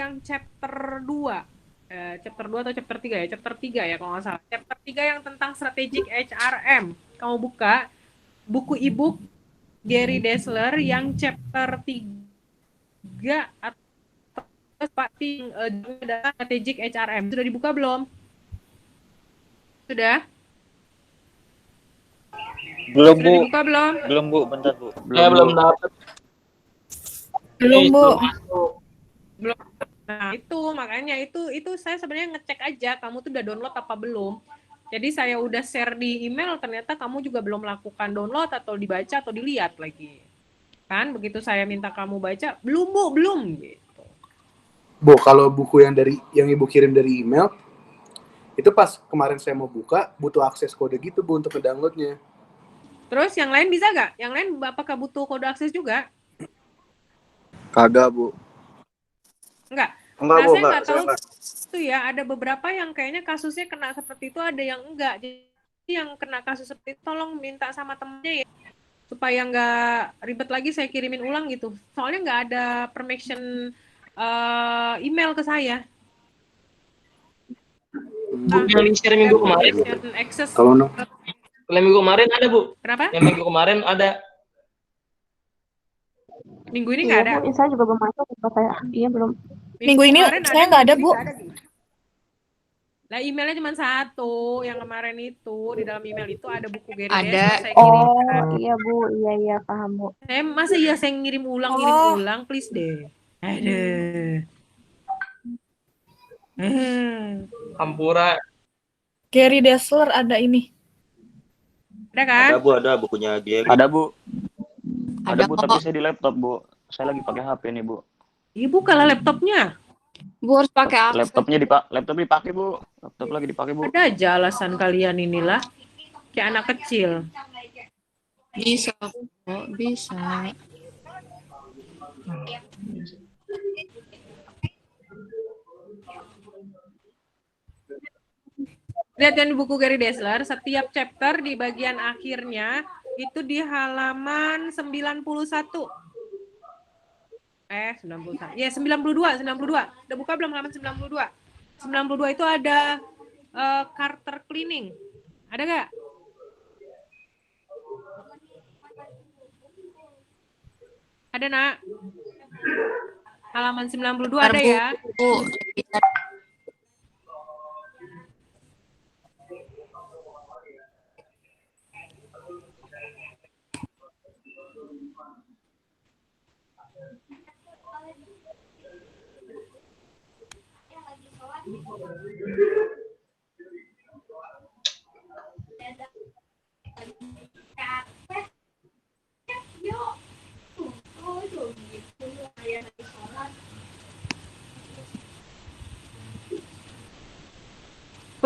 yang chapter 2. Chapter 2 atau chapter 3 ya? Chapter 3 ya kalau nggak salah. Chapter 3 yang tentang strategic HRM. Kamu buka buku e-book Gary Dessler yang chapter 3 atau pasti adalah strategic HRM. Sudah dibuka belum? Sudah? Belum, Sudah Bu. dibuka belum? Belum, Bu. Bentar, Bu. Saya belum dapat. Belum, Bu. Belum. Nah, itu makanya itu saya sebenarnya ngecek aja kamu tuh udah download apa belum. Jadi saya udah share di email, ternyata kamu juga belum melakukan download atau dibaca atau dilihat lagi. Kan begitu saya minta kamu baca, belum Bu, belum gitu. Bu, kalau buku yang Ibu kirim dari email, itu pas kemarin saya mau buka, butuh akses kode gitu Bu untuk ngedownloadnya. Terus yang lain bisa nggak? Yang lain apakah butuh kode akses juga? Kagak, Bu. Enggak. Enggak, Nah, Bu, saya enggak. nggak tahu itu ya, ada beberapa yang kayaknya kasusnya kena seperti itu, ada yang enggak. Jadi yang kena kasus seperti itu tolong minta sama temennya ya, supaya nggak ribet lagi saya kirimin ulang gitu. Soalnya nggak ada permission email ke saya. Bu, yang di-share minggu kemarin. Access. Kalau no. Kalau minggu kemarin ada, Bu. Kenapa? Yang minggu kemarin ada. Minggu ini nggak ada. Bu, saya juga belum masuk. Saya, iya belum. Minggu ini saya nggak ada, Bu. Lah emailnya cuma satu, yang kemarin itu di dalam email itu ada buku Gary Ada. Dessler saya kirimkan. Oh, iya Bu, iya paham Bu. Masa iya saya ngirim ulang, please deh. Aduh. Ampura. Gary Dessler ada ini. Ada kan? Ada, Bu, ada bukunya Gary. Ada, Bu. Ada Bu, tapi saya di laptop, Bu. Saya lagi pakai HP nih, Bu. Iya, bukalah laptopnya. Bu harus pakai akses. Laptop dipakai, Bu. Laptop lagi dipakai, Bu. Ada aja alasan kalian inilah. Kayak anak kecil. Bisa kok, bisa. Lihat yang di buku Gary Dessler, setiap chapter di bagian akhirnya itu di halaman 91. 91. Ya, 92. Udah buka belum halaman 92? 92 itu ada Carter Cleaning. Ada nggak? Ada, Nak? Halaman 92 ada ya? Bu.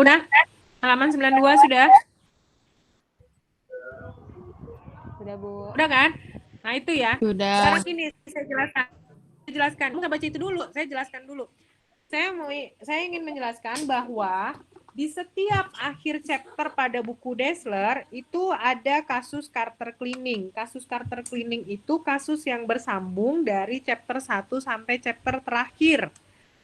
Udah? Halaman 92 sudah? Sudah Bu. Udah kan? Nah itu ya. Sudah. Sekarang ini saya jelaskan. Nggak baca itu dulu, saya jelaskan dulu. Saya ingin menjelaskan bahwa di setiap akhir chapter pada buku Dessler itu ada kasus Carter Cleaning. Kasus Carter Cleaning itu kasus yang bersambung dari chapter 1 sampai chapter terakhir.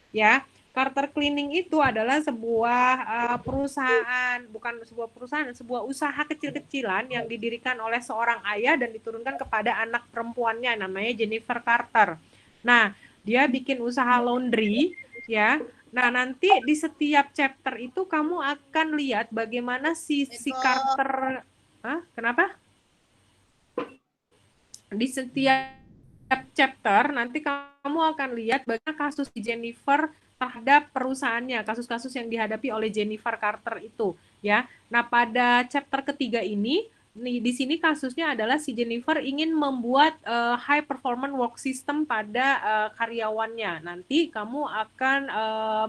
Ya. Carter Cleaning itu adalah sebuah perusahaan, bukan sebuah perusahaan, sebuah usaha kecil-kecilan yang didirikan oleh seorang ayah dan diturunkan kepada anak perempuannya, namanya Jennifer Carter. Nah, dia bikin usaha laundry, ya. Nah, nanti di setiap chapter itu kamu akan lihat bagaimana si Carter, kenapa? Di setiap chapter nanti kamu akan lihat bagaimana kasus Jennifer terhadap perusahaannya, kasus-kasus yang dihadapi oleh Jennifer Carter itu, ya. Nah, pada chapter ketiga ini, di sini kasusnya adalah si Jennifer ingin membuat high performance work system pada karyawannya. Nanti kamu akan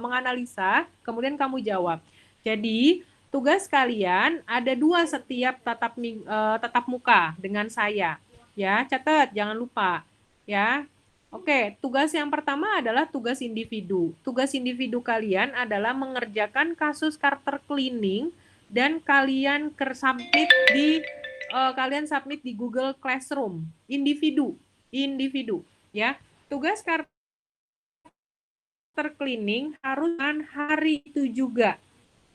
menganalisa, kemudian kamu jawab. Jadi, tugas kalian ada 2 setiap tatap muka dengan saya. Ya, catat, jangan lupa. Ya. Oke, tugas yang pertama adalah tugas individu. Tugas individu kalian adalah mengerjakan kasus Carter Cleaning dan kalian submit di Google Classroom. Individu, ya. Tugas Carter charter cleaning harus hari itu juga.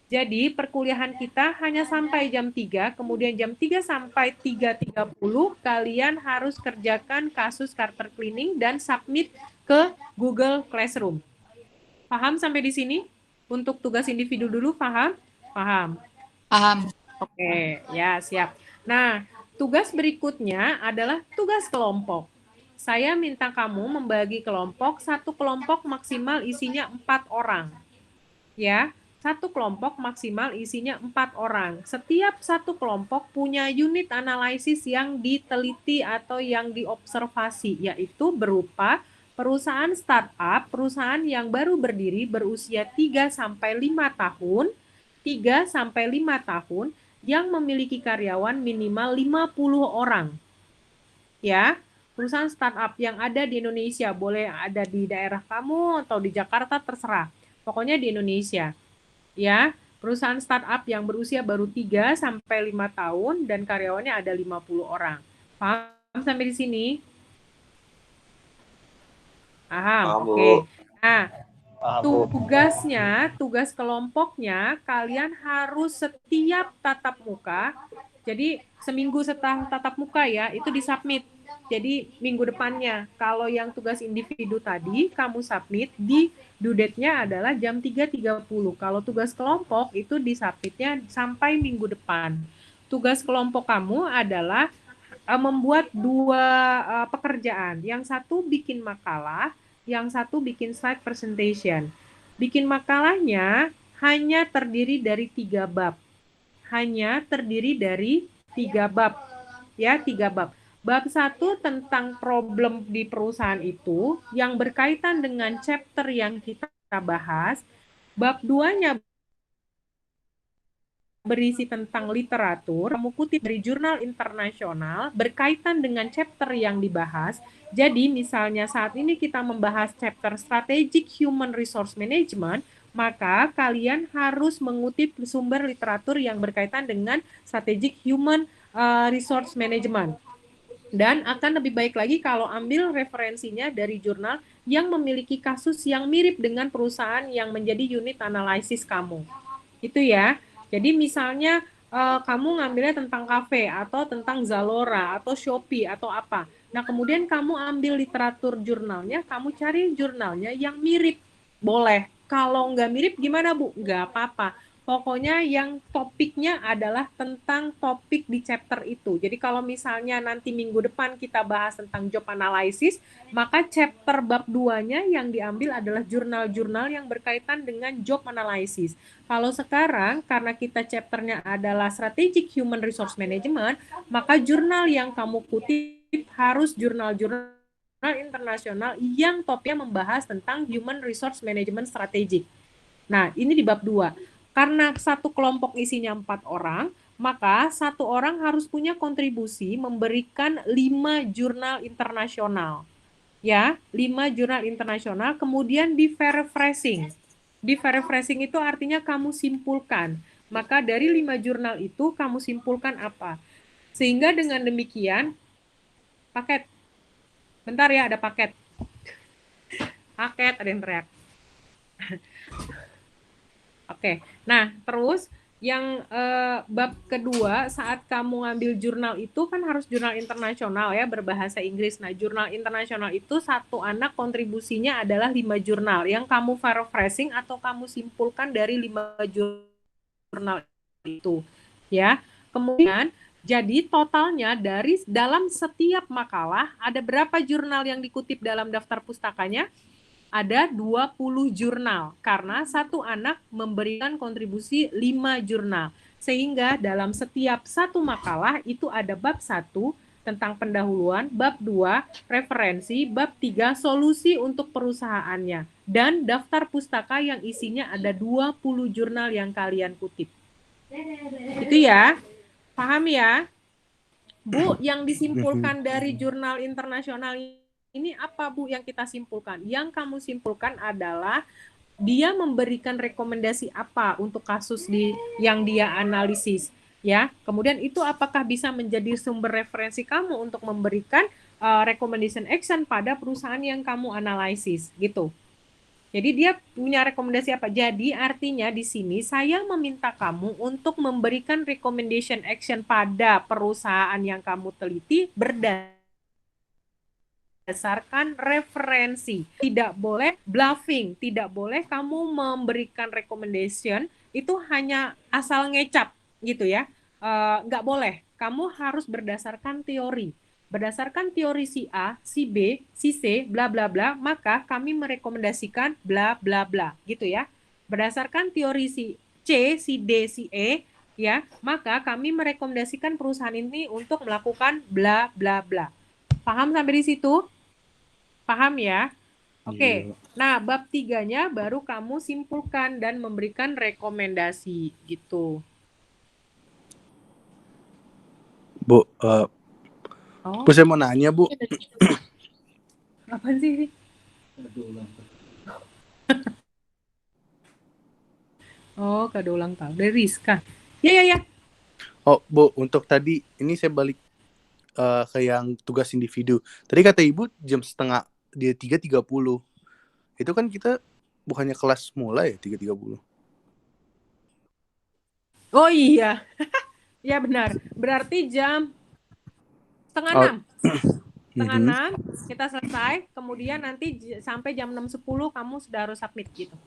Jadi perkuliahan kita hanya sampai jam 3, kemudian jam 3 sampai 3.30 kalian harus kerjakan kasus charter cleaning dan submit ke Google Classroom. Paham sampai di sini? Untuk tugas individu dulu, paham? Paham. Paham. Oke, ya siap. Nah, tugas berikutnya adalah tugas kelompok. Saya minta kamu membagi kelompok, satu kelompok maksimal isinya 4 orang. Ya, satu kelompok maksimal isinya 4 orang. Setiap satu kelompok punya unit analisis yang diteliti atau yang diobservasi, yaitu berupa perusahaan startup, perusahaan yang baru berdiri berusia 3-5 tahun, 3-5 tahun, yang memiliki karyawan minimal 50 orang. Ya, perusahaan startup yang ada di Indonesia, boleh ada di daerah kamu atau di Jakarta, terserah. Pokoknya di Indonesia. Ya, perusahaan startup yang berusia baru 3-5 tahun dan karyawannya ada 50 orang. Paham sampai di sini? Paham, oke. Nah, tugas kelompoknya, kalian harus setiap tatap muka, jadi seminggu setelah tatap muka ya, itu disubmit. Jadi minggu depannya, kalau yang tugas individu tadi, kamu submit, di due date-nya adalah jam 3.30. Kalau tugas kelompok, itu disubmitnya sampai minggu depan. Tugas kelompok kamu adalah membuat 2 pekerjaan. Yang satu bikin makalah, yang satu bikin slide presentation. Bikin makalahnya hanya terdiri dari 3 bab. Hanya terdiri dari 3 bab. Ya, 3 bab. Bab 1 tentang problem di perusahaan itu yang berkaitan dengan chapter yang kita bahas. Bab 2-nya berisi tentang literatur, kamu kutip dari jurnal internasional berkaitan dengan chapter yang dibahas. Jadi misalnya saat ini kita membahas chapter Strategic Human Resource Management, maka kalian harus mengutip sumber literatur yang berkaitan dengan Strategic Human Resource Management. Dan akan lebih baik lagi kalau ambil referensinya dari jurnal yang memiliki kasus yang mirip dengan perusahaan yang menjadi unit analisis kamu. Itu ya. Jadi misalnya kamu ngambilnya tentang kafe atau tentang Zalora atau Shopee atau apa. Nah kemudian kamu ambil literatur jurnalnya, kamu cari jurnalnya yang mirip. Boleh. Kalau nggak mirip gimana Bu? Nggak apa-apa. Pokoknya yang topiknya adalah tentang topik di chapter itu. Jadi kalau misalnya nanti minggu depan kita bahas tentang job analysis, maka chapter bab 2-nya yang diambil adalah jurnal-jurnal yang berkaitan dengan job analysis. Kalau sekarang, karena kita chapternya adalah Strategic Human Resource Management, maka jurnal yang kamu kutip harus jurnal-jurnal internasional yang topiknya membahas tentang Human Resource Management Strategic. Nah, ini di bab 2. Karena satu kelompok isinya 4 orang, maka satu orang harus punya kontribusi memberikan 5 jurnal internasional. Ya, 5 jurnal internasional, kemudian di paraphrasing. Di paraphrasing itu artinya kamu simpulkan. Maka dari 5 jurnal itu kamu simpulkan apa? Sehingga dengan demikian, paket. Bentar ya, ada paket. Paket, ada yang teriak. Oke, nah terus yang bab kedua saat kamu ngambil jurnal itu kan harus jurnal internasional ya berbahasa Inggris. Nah jurnal internasional itu satu anak kontribusinya adalah 5 jurnal yang kamu paraphrasing atau kamu simpulkan dari 5 jurnal itu ya. Kemudian jadi totalnya dari dalam setiap makalah ada berapa jurnal yang dikutip dalam daftar pustakanya? Ada 20 jurnal, karena satu anak memberikan kontribusi 5 jurnal. Sehingga dalam setiap satu makalah itu ada bab 1 tentang pendahuluan, bab 2 referensi, bab 3 solusi untuk perusahaannya, dan daftar pustaka yang isinya ada 20 jurnal yang kalian kutip. Itu ya, paham ya? Bu, yang disimpulkan dari jurnal internasional ini apa Bu yang kita simpulkan? Yang kamu simpulkan adalah dia memberikan rekomendasi apa untuk kasus yang dia analisis, ya. Kemudian itu apakah bisa menjadi sumber referensi kamu untuk memberikan recommendation action pada perusahaan yang kamu analisis, gitu. Jadi dia punya rekomendasi apa? Jadi artinya di sini saya meminta kamu untuk memberikan recommendation action pada perusahaan yang kamu teliti berdasarkan referensi. Tidak boleh bluffing, tidak boleh kamu memberikan recommendation itu hanya asal ngecap gitu ya. Nggak boleh. Kamu harus berdasarkan teori. Berdasarkan teori si A, si B, si C, bla bla bla, maka kami merekomendasikan bla bla bla, gitu ya. Berdasarkan teori si C, si D, si E, ya, maka kami merekomendasikan perusahaan ini untuk melakukan bla bla bla. Paham sampai di situ? Paham ya? Oke. Nah, bab 3-nya baru kamu simpulkan dan memberikan rekomendasi gitu. Bu, Oh, Bu saya mau nanya Bu. apaan sih ini? Oh, kado ulang tahun dari Rizka. Ya. Oh Bu, untuk tadi ini saya balik ke yang tugas individu. Tadi kata Ibu jam setengah dia 3.30. Itu kan kita bukannya kelas mulai ya 3.30. Oh iya. Ya benar. Berarti jam setengah Oh. 6. Setengah 6 kita selesai. Kemudian nanti sampai jam 6.10 kamu sudah harus submit gitu.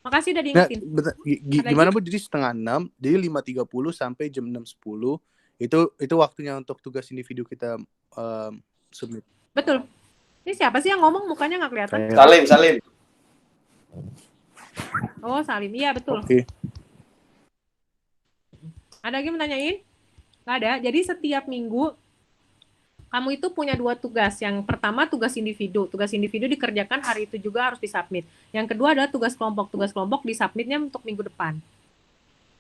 Makasih udah Nah, diingetin. gimana Bu? Jadi setengah 6, jadi 5.30 sampai jam 6.10 itu waktunya untuk tugas individu kita submit. Betul. Ini siapa sih yang ngomong mukanya nggak kelihatan? Salim. Oh, Salim. Iya, betul. Oke. Ada lagi yang menanyain? Nggak ada. Jadi setiap minggu kamu itu punya 2 tugas. Yang pertama tugas individu. Tugas individu dikerjakan hari itu juga harus disubmit. Yang kedua adalah tugas kelompok. Tugas kelompok disubmitnya untuk minggu depan.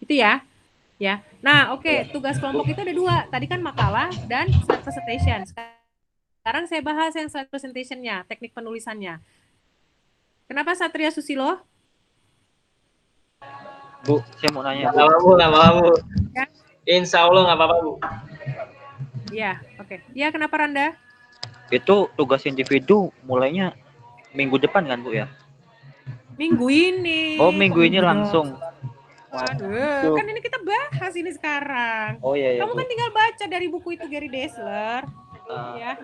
Itu ya. Ya. Nah, oke. Tugas kelompok itu ada 2. Tadi kan makalah dan slide presentation. Sekarang saya bahas yang slide presentation-nya, teknik penulisannya. Kenapa Satria Susilo? Bu, saya mau nanya, Nggak Bu. apa-apa, Bu. Ya. Insya Allah nggak apa-apa, Bu. Iya, oke. Iya, kenapa Randa? Itu tugas individu mulainya minggu depan kan, Bu ya? Minggu ini. Oh, minggu ini langsung. Waduh, kan ini kita bahas ini sekarang. Oh iya, Kamu Bu. kan tinggal baca dari buku itu Gary Dessler, ya.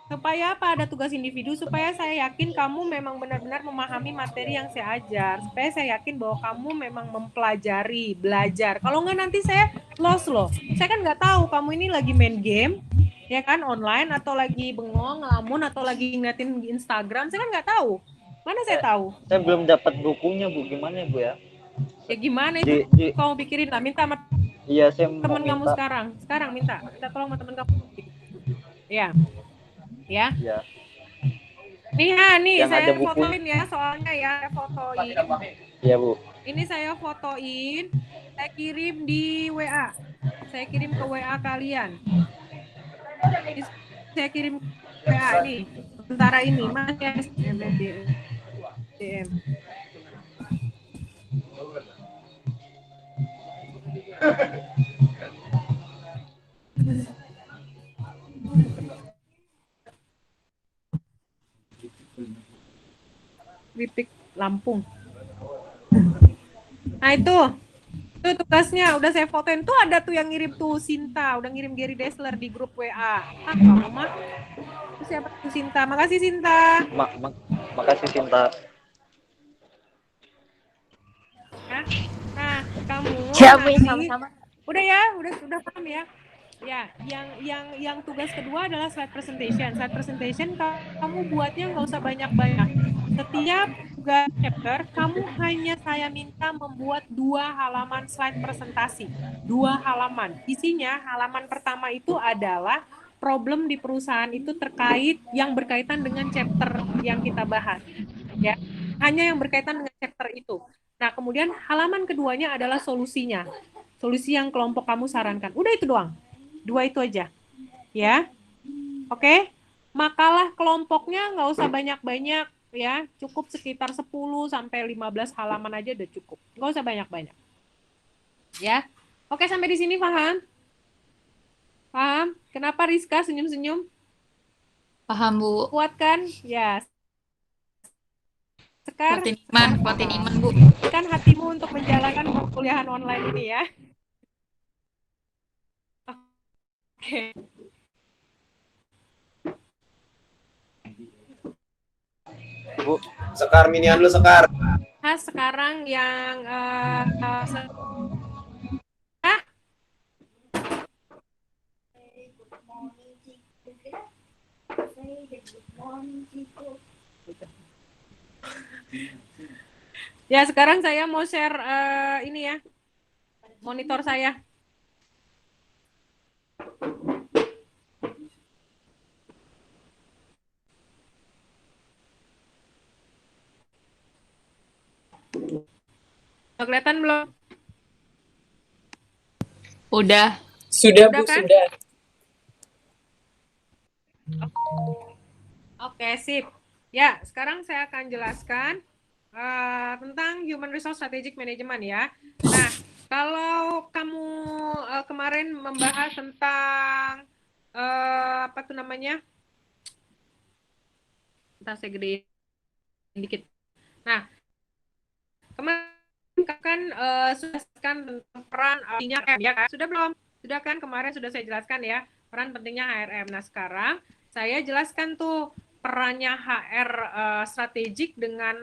Supaya apa ada tugas individu, supaya saya yakin kamu memang benar-benar memahami materi yang saya ajar. Supaya saya yakin bahwa kamu memang mempelajari, belajar. Kalau nggak nanti saya lost loh. Saya kan nggak tahu kamu ini lagi main game, ya kan, online, atau lagi bengong, ngelamun, atau lagi ngeliatin Instagram. Saya kan nggak tahu. Mana saya tahu? Saya belum dapat bukunya, Bu. Gimana ya, Bu ya? Ya gimana itu? Kamu pikirin lah, minta sama Iya, saya mau teman kamu minta. sekarang minta tolong sama teman kamu. Ya. Ya. Ya. Nih Yang saya ada buku. fotoin ya, soalnya ya, saya fotoin. Iya, Bu. Ini saya fotoin, saya kirim di WA. Saya kirim ke WA kalian. Ini saya kirim ke WA nih. Sementara ini, Mas DM. Kripik Lampung. Nah itu tugasnya udah saya fotoin tuh, ada tuh yang ngirim tuh Sinta, udah ngirim Gary Dessler di grup WA. Kamu mah itu siapa tuh Sinta? Makasih Sinta. Makasih, Sinta. Nah kamu. Ya, Bu, nanti- sama-sama. Udah ya, udah paham ya. Ya, yang tugas kedua adalah slide presentation. Slide presentation kamu buatnya nggak usah banyak-banyak. Setiap tugas chapter, kamu hanya saya minta membuat 2 halaman slide presentasi. 2 halaman. Isinya, halaman pertama itu adalah problem di perusahaan itu terkait yang berkaitan dengan chapter yang kita bahas. Ya, hanya yang berkaitan dengan chapter itu. Nah, kemudian halaman keduanya adalah solusinya. Solusi yang kelompok kamu sarankan. Udah itu doang. 2 itu aja. Ya. Oke. Makalah kelompoknya nggak usah banyak-banyak ya. Cukup sekitar 10 sampai 15 halaman aja udah cukup. Nggak usah banyak-banyak. Ya. Oke, sampai di sini paham? Paham? Kenapa Rizka senyum-senyum? Paham, Bu. Kuat kan? Ya. Sekar, Kuatin iman, Bu. kan hatimu untuk menjalankan perkuliahan online ini ya. Oke. Bu, Sekar minian lu Sekar. Nah, sekarang yang ya sekarang saya mau share ini ya, monitor saya. Udah kelihatan belum? Udah. Sudah, Bu, kan? Sudah. Oke, sip. Ya, sekarang saya akan jelaskan tentang Human Resource Strategic Management ya. Nah, kalau kamu kemarin membahas tentang apa tuh namanya? Ntar saya gedein dikit. Nah, kemarin kan sudah jelaskan tentang peran artinya ya kan? Sudah belum? Sudah kan kemarin sudah saya jelaskan ya peran pentingnya HRM. Nah, sekarang saya jelaskan tuh perannya HR strategik dengan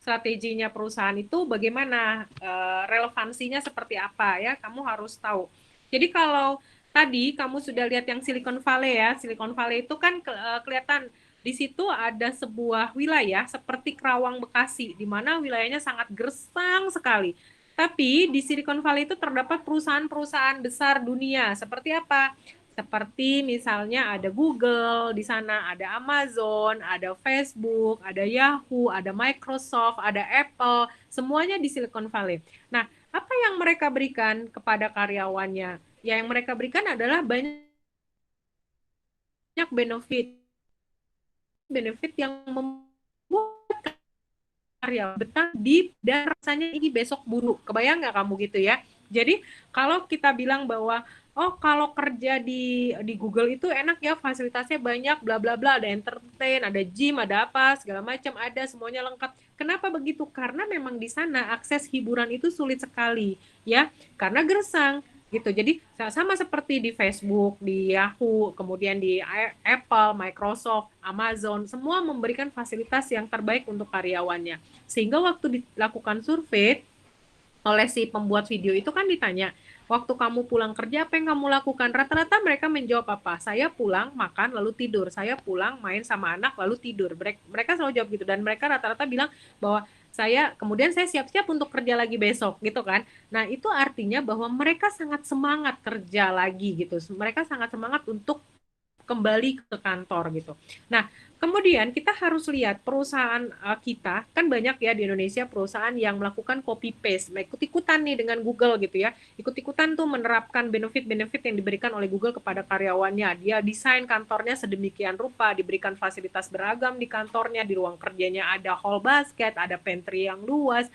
strateginya perusahaan itu bagaimana, relevansinya seperti apa ya, kamu harus tahu. Jadi kalau tadi kamu sudah lihat yang Silicon Valley ya, Silicon Valley itu kan kelihatan di situ ada sebuah wilayah seperti Kerawang Bekasi, di mana wilayahnya sangat gersang sekali. Tapi di Silicon Valley itu terdapat perusahaan-perusahaan besar dunia. Seperti apa? Seperti misalnya ada Google, di sana ada Amazon, ada Facebook, ada Yahoo, ada Microsoft, ada Apple, semuanya di Silicon Valley. Nah, apa yang mereka berikan kepada karyawannya? Ya, yang mereka berikan adalah banyak benefit yang membuat karya betah di dan rasanya ini besok buruk. Kebayang nggak kamu gitu ya? Jadi kalau kita bilang bahwa oh kalau kerja di Google itu enak ya, fasilitasnya banyak, bla bla bla, ada entertain, ada gym, ada apa segala macam, ada semuanya lengkap. Kenapa begitu? Karena memang di sana akses hiburan itu sulit sekali ya, karena gersang gitu. Jadi sama seperti di Facebook, di Yahoo, kemudian di Apple, Microsoft, Amazon, semua memberikan fasilitas yang terbaik untuk karyawannya. Sehingga waktu dilakukan survei oleh si pembuat video itu kan ditanya, waktu kamu pulang kerja apa yang kamu lakukan? Rata-rata mereka menjawab apa? Saya pulang, makan, lalu tidur. Saya pulang, main sama anak, lalu tidur. Mereka selalu jawab gitu. Dan mereka rata-rata bilang bahwa kemudian saya siap-siap untuk kerja lagi besok gitu kan. Nah itu artinya bahwa mereka sangat semangat kerja lagi gitu. Mereka sangat semangat untuk kembali ke kantor gitu. Nah kemudian kita harus lihat perusahaan kita, kan banyak ya di Indonesia perusahaan yang melakukan copy paste, ikut-ikutan nih dengan Google gitu ya, ikut-ikutan tuh menerapkan benefit-benefit yang diberikan oleh Google kepada karyawannya. Dia desain kantornya sedemikian rupa, diberikan fasilitas beragam di kantornya, di ruang kerjanya ada hall basket, ada pantry yang luas,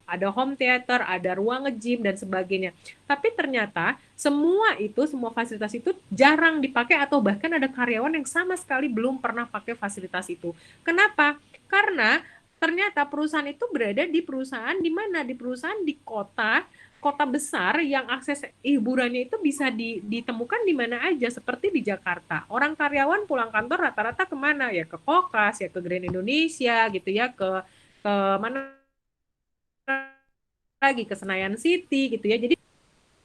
ada home theater, ada ruang nge-gym dan sebagainya. Tapi ternyata semua fasilitas itu jarang dipakai atau bahkan ada karyawan yang sama sekali belum pernah pakai fasilitas itu. Kenapa? Karena ternyata perusahaan itu berada di perusahaan di mana? Di perusahaan di kota besar yang akses hiburannya itu bisa ditemukan di mana aja, seperti di Jakarta. Orang karyawan pulang kantor rata-rata kemana? Ya ke Kokas, ya ke Grand Indonesia gitu ya, ke mana lagi ke Senayan City gitu ya. Jadi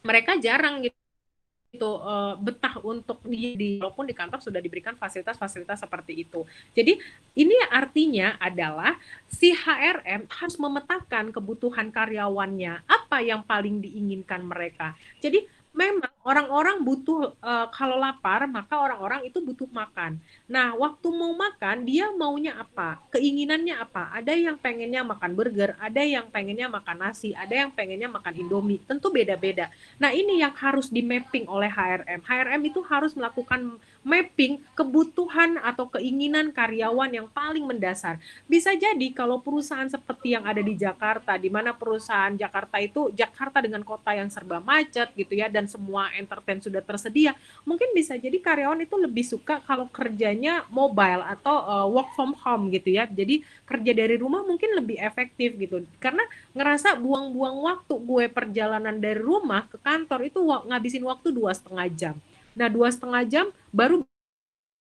mereka jarang gitu betah untuk walaupun di kantor sudah diberikan fasilitas-fasilitas seperti itu. Jadi ini artinya adalah si HRM harus memetakan kebutuhan karyawannya, apa yang paling diinginkan mereka. Jadi memang orang-orang butuh kalau lapar maka orang-orang itu butuh makan. Nah, waktu mau makan dia maunya apa? Keinginannya apa? Ada yang pengennya makan burger, ada yang pengennya makan nasi, ada yang pengennya makan Indomie. Tentu beda-beda. Nah, ini yang harus di-mapping oleh HRM. HRM itu harus melakukan mapping kebutuhan atau keinginan karyawan yang paling mendasar. Bisa jadi kalau perusahaan seperti yang ada di Jakarta, di mana perusahaan Jakarta dengan kota yang serba macet gitu ya, dan semua entertain sudah tersedia, mungkin bisa jadi karyawan itu lebih suka kalau kerjanya adanya mobile atau work from home gitu ya. Jadi kerja dari rumah mungkin lebih efektif gitu. Karena ngerasa buang-buang waktu gue perjalanan dari rumah ke kantor itu ngabisin waktu 2,5 jam. Nah 2,5 jam baru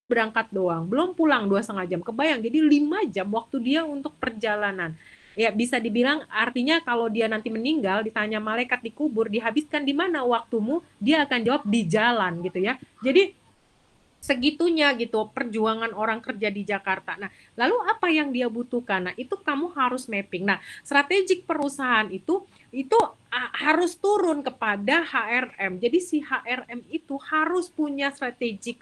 berangkat doang, belum pulang 2,5 jam. Kebayang, jadi 5 jam waktu dia untuk perjalanan. Ya bisa dibilang artinya kalau dia nanti meninggal, ditanya malaikat dikubur, dihabiskan di mana waktumu, dia akan jawab di jalan gitu ya. Jadi segitunya gitu perjuangan orang kerja di Jakarta. Nah, lalu apa yang dia butuhkan? Nah, itu kamu harus mapping. Nah, strategik perusahaan itu harus turun kepada HRM. Jadi si HRM itu harus punya strategik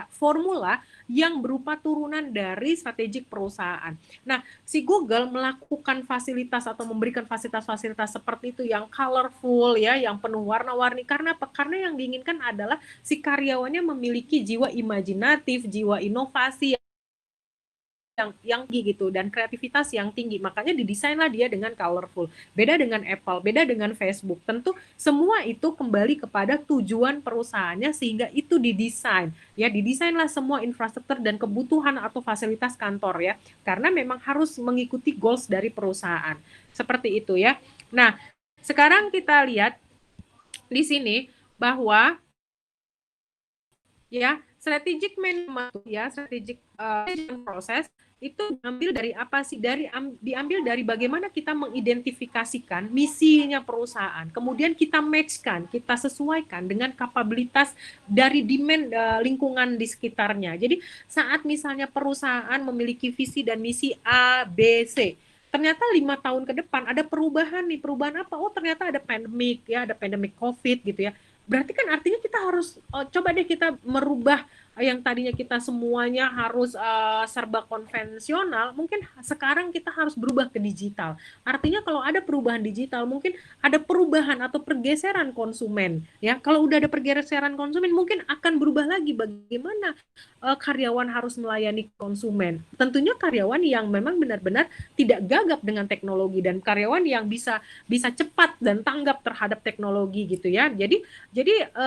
formula yang berupa turunan dari strategik perusahaan. Nah, si Google melakukan fasilitas atau memberikan fasilitas-fasilitas seperti itu yang colorful ya, yang penuh warna-warni. Karena apa? Karena yang diinginkan adalah si karyawannya memiliki jiwa imajinatif, jiwa inovasi yang tinggi gitu dan kreativitas yang tinggi. Makanya didesainlah dia dengan colorful. Beda dengan Apple, beda dengan Facebook. Tentu semua itu kembali kepada tujuan perusahaannya sehingga itu didesain. Ya, didesainlah semua infrastruktur dan kebutuhan atau fasilitas kantor ya. Karena memang harus mengikuti goals dari perusahaan. Seperti itu ya. Nah, sekarang kita lihat di sini bahwa ya strategic management ya strategic proses itu diambil dari apa sih? Diambil dari bagaimana kita mengidentifikasikan misinya perusahaan, kemudian kita matchkan, kita sesuaikan dengan kapabilitas dari demand lingkungan di sekitarnya. Jadi saat misalnya perusahaan memiliki visi dan misi A, B, C, ternyata 5 tahun ke depan ada perubahan nih. Perubahan apa? Oh ternyata ada pandemik ya, ada pandemik COVID gitu ya. Berarti kan artinya kita harus coba deh kita merubah yang tadinya kita semuanya harus serba konvensional, mungkin sekarang kita harus berubah ke digital. Artinya kalau ada perubahan digital, mungkin ada perubahan atau pergeseran konsumen. Ya, kalau udah ada pergeseran konsumen, mungkin akan berubah lagi bagaimana karyawan harus melayani konsumen. Tentunya karyawan yang memang benar-benar tidak gagap dengan teknologi dan karyawan yang bisa cepat dan tanggap terhadap teknologi gitu ya. Jadi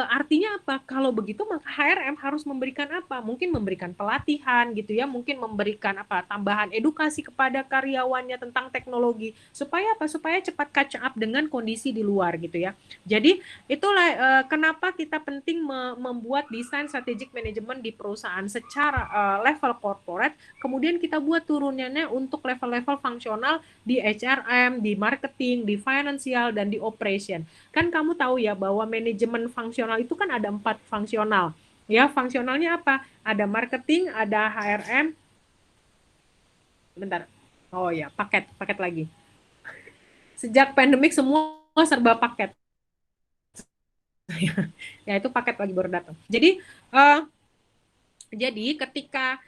artinya apa? Kalau begitu maka HRM harus memberikan apa? Mungkin memberikan pelatihan gitu ya, mungkin memberikan tambahan edukasi kepada karyawannya tentang teknologi supaya apa? Supaya cepat catch up dengan kondisi di luar gitu ya. Jadi itulah kenapa kita penting membuat desain strategic management di perusahaan secara level corporate, kemudian kita buat turunannya untuk level-level fungsional di HRM, di marketing, di financial dan di operation. Kan kamu tahu ya bahwa manajemen fungsional itu kan ada 4 fungsional. Ya, fungsionalnya apa? Ada marketing, ada HRM. Bentar. Oh ya, paket lagi. Sejak pandemik semua serba paket. Ya, itu paket lagi baru datang. Jadi ketika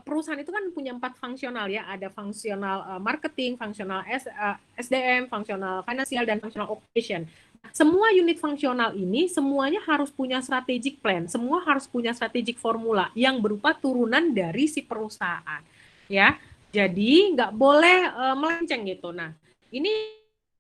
perusahaan itu kan punya 4 fungsional ya, ada fungsional marketing, fungsional SDM, fungsional financial dan fungsional operation. Semua unit fungsional ini semuanya harus punya strategic plan, semua harus punya strategic formula yang berupa turunan dari si perusahaan. Ya, jadi nggak boleh melenceng gitu. Nah, ini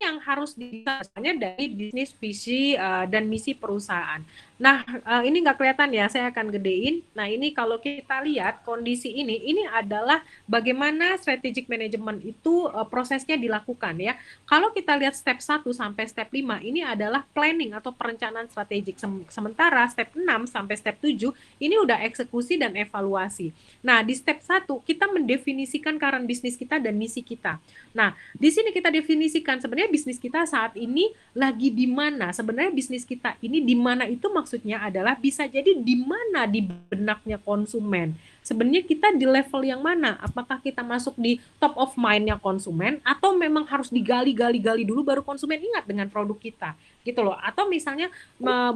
yang harus dilihatnya dari bisnis visi dan misi perusahaan. Nah, ini nggak kelihatan ya, saya akan gedein. Nah, ini kalau kita lihat kondisi ini adalah bagaimana strategic management itu prosesnya dilakukan ya. Kalau kita lihat step 1 sampai step 5, ini adalah planning atau perencanaan strategik. Sementara step 6 sampai step 7, ini udah eksekusi dan evaluasi. Nah, di step 1, kita mendefinisikan current bisnis kita dan misi kita. Nah, di sini kita definisikan sebenarnya bisnis kita saat ini lagi di mana. Sebenarnya bisnis kita ini di mana itu maksudnya adalah bisa jadi di mana di benaknya konsumen. Sebenarnya kita di level yang mana? Apakah kita masuk di top of mind-nya konsumen atau memang harus digali dulu baru konsumen ingat dengan produk kita? Gitu loh. Atau misalnya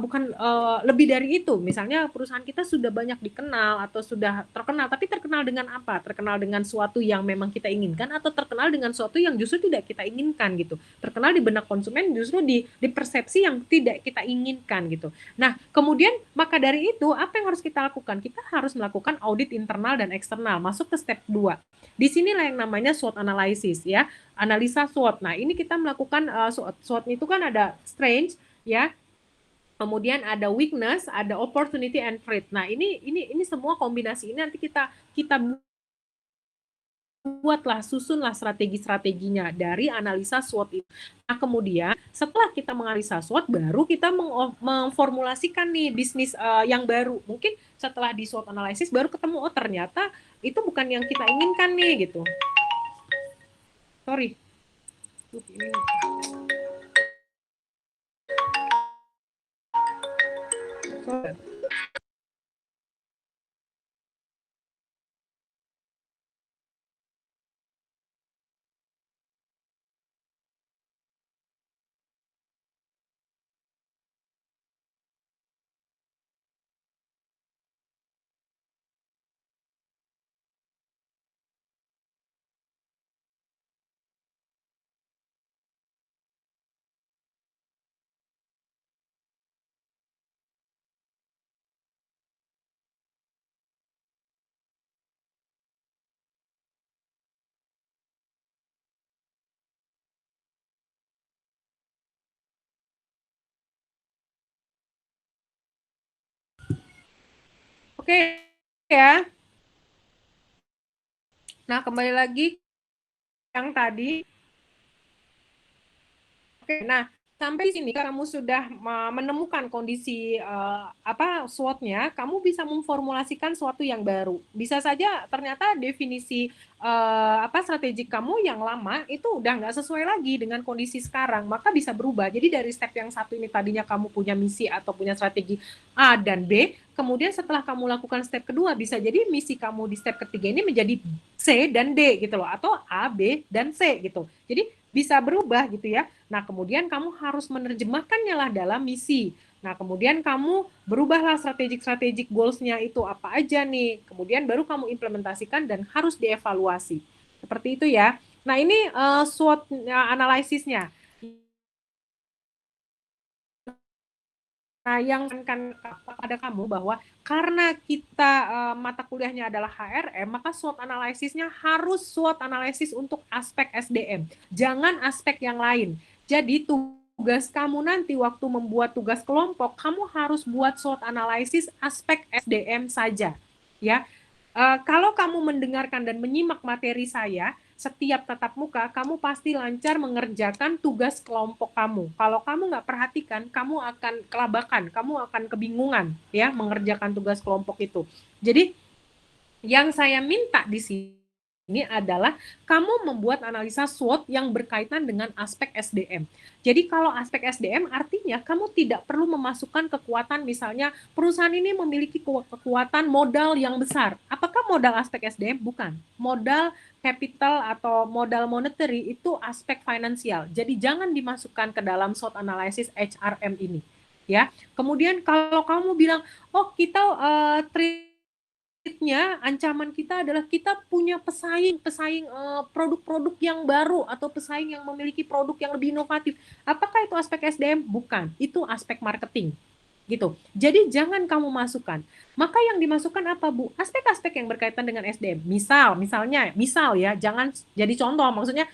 bukan lebih dari itu. Misalnya perusahaan kita sudah banyak dikenal atau sudah terkenal, tapi terkenal dengan apa? Terkenal dengan suatu yang memang kita inginkan atau terkenal dengan suatu yang justru tidak kita inginkan gitu. Terkenal di benak konsumen justru di persepsi yang tidak kita inginkan gitu. Nah, kemudian maka dari itu apa yang harus kita lakukan? Kita harus melakukan audit internal dan eksternal. Masuk ke step 2. Di sinilah yang namanya SWOT analysis ya. Analisa SWOT. Nah, ini kita melakukan SWOT itu kan ada strength ya, kemudian ada weakness, ada opportunity and threat. Nah, ini semua kombinasi ini nanti kita buatlah, susunlah strategi-strateginya dari analisa SWOT itu. Nah, kemudian setelah kita menganalisa SWOT, baru kita memformulasikan nih bisnis yang baru. Mungkin setelah di SWOT analysis baru ketemu, oh ternyata itu bukan yang kita inginkan nih gitu. Sorry. Oke ya. Nah, kembali lagi yang tadi. Oke, nah sampai di sini kamu sudah menemukan kondisi SWOT-nya, kamu bisa memformulasikan sesuatu yang baru. Bisa saja ternyata definisi strategik kamu yang lama itu udah nggak sesuai lagi dengan kondisi sekarang, maka bisa berubah. Jadi dari step yang satu ini tadinya kamu punya misi atau punya strategi A dan B, kemudian setelah kamu lakukan step kedua, bisa jadi misi kamu di step ketiga ini menjadi C dan D gitu loh, atau A, B, dan C gitu. Jadi bisa berubah gitu ya. Nah, kemudian kamu harus menerjemahkannya lah dalam misi. Nah, kemudian kamu berubahlah strategic goals-nya itu apa aja nih. Kemudian baru kamu implementasikan dan harus dievaluasi. Seperti itu ya. Nah, ini SWOT analisisnya. Nah, yang akan kepada kamu bahwa karena kita mata kuliahnya adalah HRM, maka SWOT analisisnya harus SWOT analisis untuk aspek SDM. Jangan aspek yang lain. Jadi tugas kamu nanti waktu membuat tugas kelompok, kamu harus buat SWOT analisis aspek SDM saja. Ya, kalau kamu mendengarkan dan menyimak materi saya, setiap tatap muka, kamu pasti lancar mengerjakan tugas kelompok kamu. Kalau kamu nggak perhatikan, kamu akan kelabakan, kamu akan kebingungan ya mengerjakan tugas kelompok itu. Jadi, yang saya minta di sini adalah kamu membuat analisa SWOT yang berkaitan dengan aspek SDM. Jadi kalau aspek SDM artinya kamu tidak perlu memasukkan kekuatan, misalnya perusahaan ini memiliki kekuatan modal yang besar. Apakah modal aspek SDM? Bukan. Modal capital atau modal monetary itu aspek finansial. Jadi jangan dimasukkan ke dalam SWOT analysis HRM ini. Ya. Kemudian kalau kamu bilang, oh kita ancaman kita adalah kita punya pesaing produk-produk yang baru atau pesaing yang memiliki produk yang lebih inovatif. Apakah itu aspek SDM? Bukan, itu aspek marketing. Gitu. Jadi jangan kamu masukkan. Maka yang dimasukkan apa, Bu? Aspek-aspek yang berkaitan dengan SDM. Misal ya, jangan jadi contoh. Maksudnya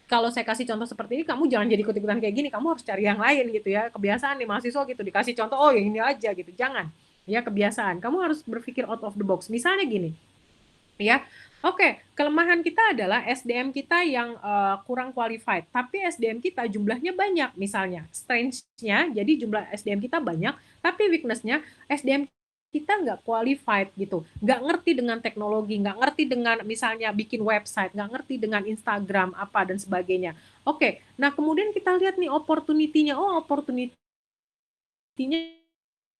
kalau saya kasih contoh seperti ini, kamu jangan jadi ikut-ikutan kayak gini, kamu harus cari yang lain gitu ya. Kebiasaan nih mahasiswa gitu, dikasih contoh, oh yang ini aja gitu. Jangan. Ya, kebiasaan. Kamu harus berpikir out of the box. Misalnya gini, ya, oke, kelemahan kita adalah SDM kita yang kurang qualified, tapi SDM kita jumlahnya banyak, misalnya. Strength-nya, jadi jumlah SDM kita banyak, tapi weakness-nya SDM kita nggak qualified gitu, nggak ngerti dengan teknologi, nggak ngerti dengan misalnya bikin website, nggak ngerti dengan Instagram, apa, dan sebagainya. Oke, nah kemudian kita lihat nih opportunity-nya, opportunity-nya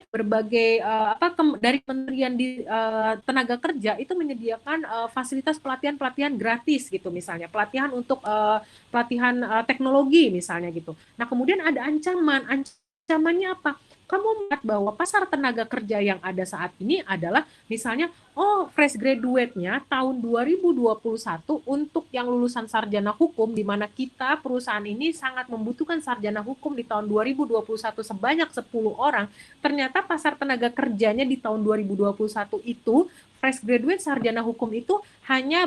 berbagai dari Kementerian Tenaga Kerja itu menyediakan fasilitas pelatihan gratis gitu, misalnya pelatihan untuk pelatihan teknologi misalnya gitu. Nah kemudian ada ancamannya apa? Kamu melihat bahwa pasar tenaga kerja yang ada saat ini adalah misalnya, fresh graduate-nya tahun 2021 untuk yang lulusan sarjana hukum, di mana kita perusahaan ini sangat membutuhkan sarjana hukum di tahun 2021 sebanyak 10 orang, ternyata pasar tenaga kerjanya di tahun 2021 itu, fresh graduate sarjana hukum itu hanya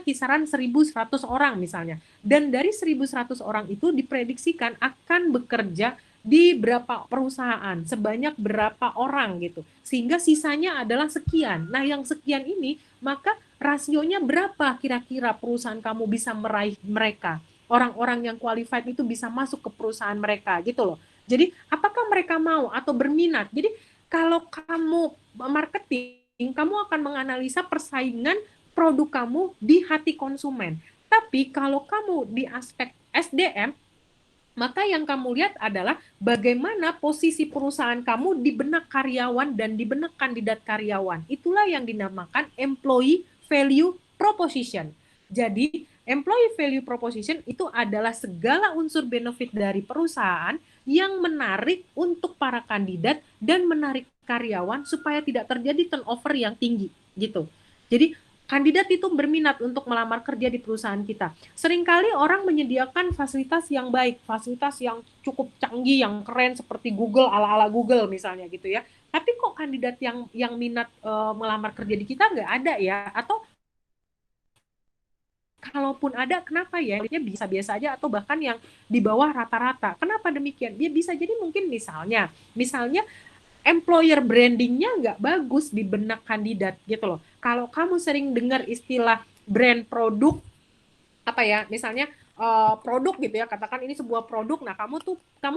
kisaran 1.100 orang misalnya. Dan dari 1.100 orang itu diprediksikan akan bekerja di berapa perusahaan, sebanyak berapa orang gitu. Sehingga sisanya adalah sekian. Nah, yang sekian ini, maka rasionya berapa kira-kira perusahaan kamu bisa meraih mereka. Orang-orang yang qualified itu bisa masuk ke perusahaan mereka gitu loh. Jadi, apakah mereka mau atau berminat? Jadi, kalau kamu marketing, kamu akan menganalisa persaingan produk kamu di hati konsumen. Tapi kalau kamu di aspek SDM, maka yang kamu lihat adalah bagaimana posisi perusahaan kamu di benak karyawan dan di benak kandidat karyawan. Itulah yang dinamakan employee value proposition. Jadi, employee value proposition itu adalah segala unsur benefit dari perusahaan yang menarik untuk para kandidat dan menarik karyawan supaya tidak terjadi turnover yang tinggi gitu. Jadi kandidat itu berminat untuk melamar kerja di perusahaan kita. Seringkali orang menyediakan fasilitas yang baik, fasilitas yang cukup canggih, yang keren seperti Google, ala-ala Google misalnya gitu ya. Tapi kok kandidat yang minat melamar kerja di kita nggak ada ya? Atau kalaupun ada, kenapa ya? Dia bisa biasa aja atau bahkan yang di bawah rata-rata. Kenapa demikian? Dia bisa jadi mungkin misalnya employer brandingnya nggak bagus di benak kandidat gitu loh. Kalau kamu sering dengar istilah brand produk, apa ya, misalnya produk gitu ya, katakan ini sebuah produk, nah kamu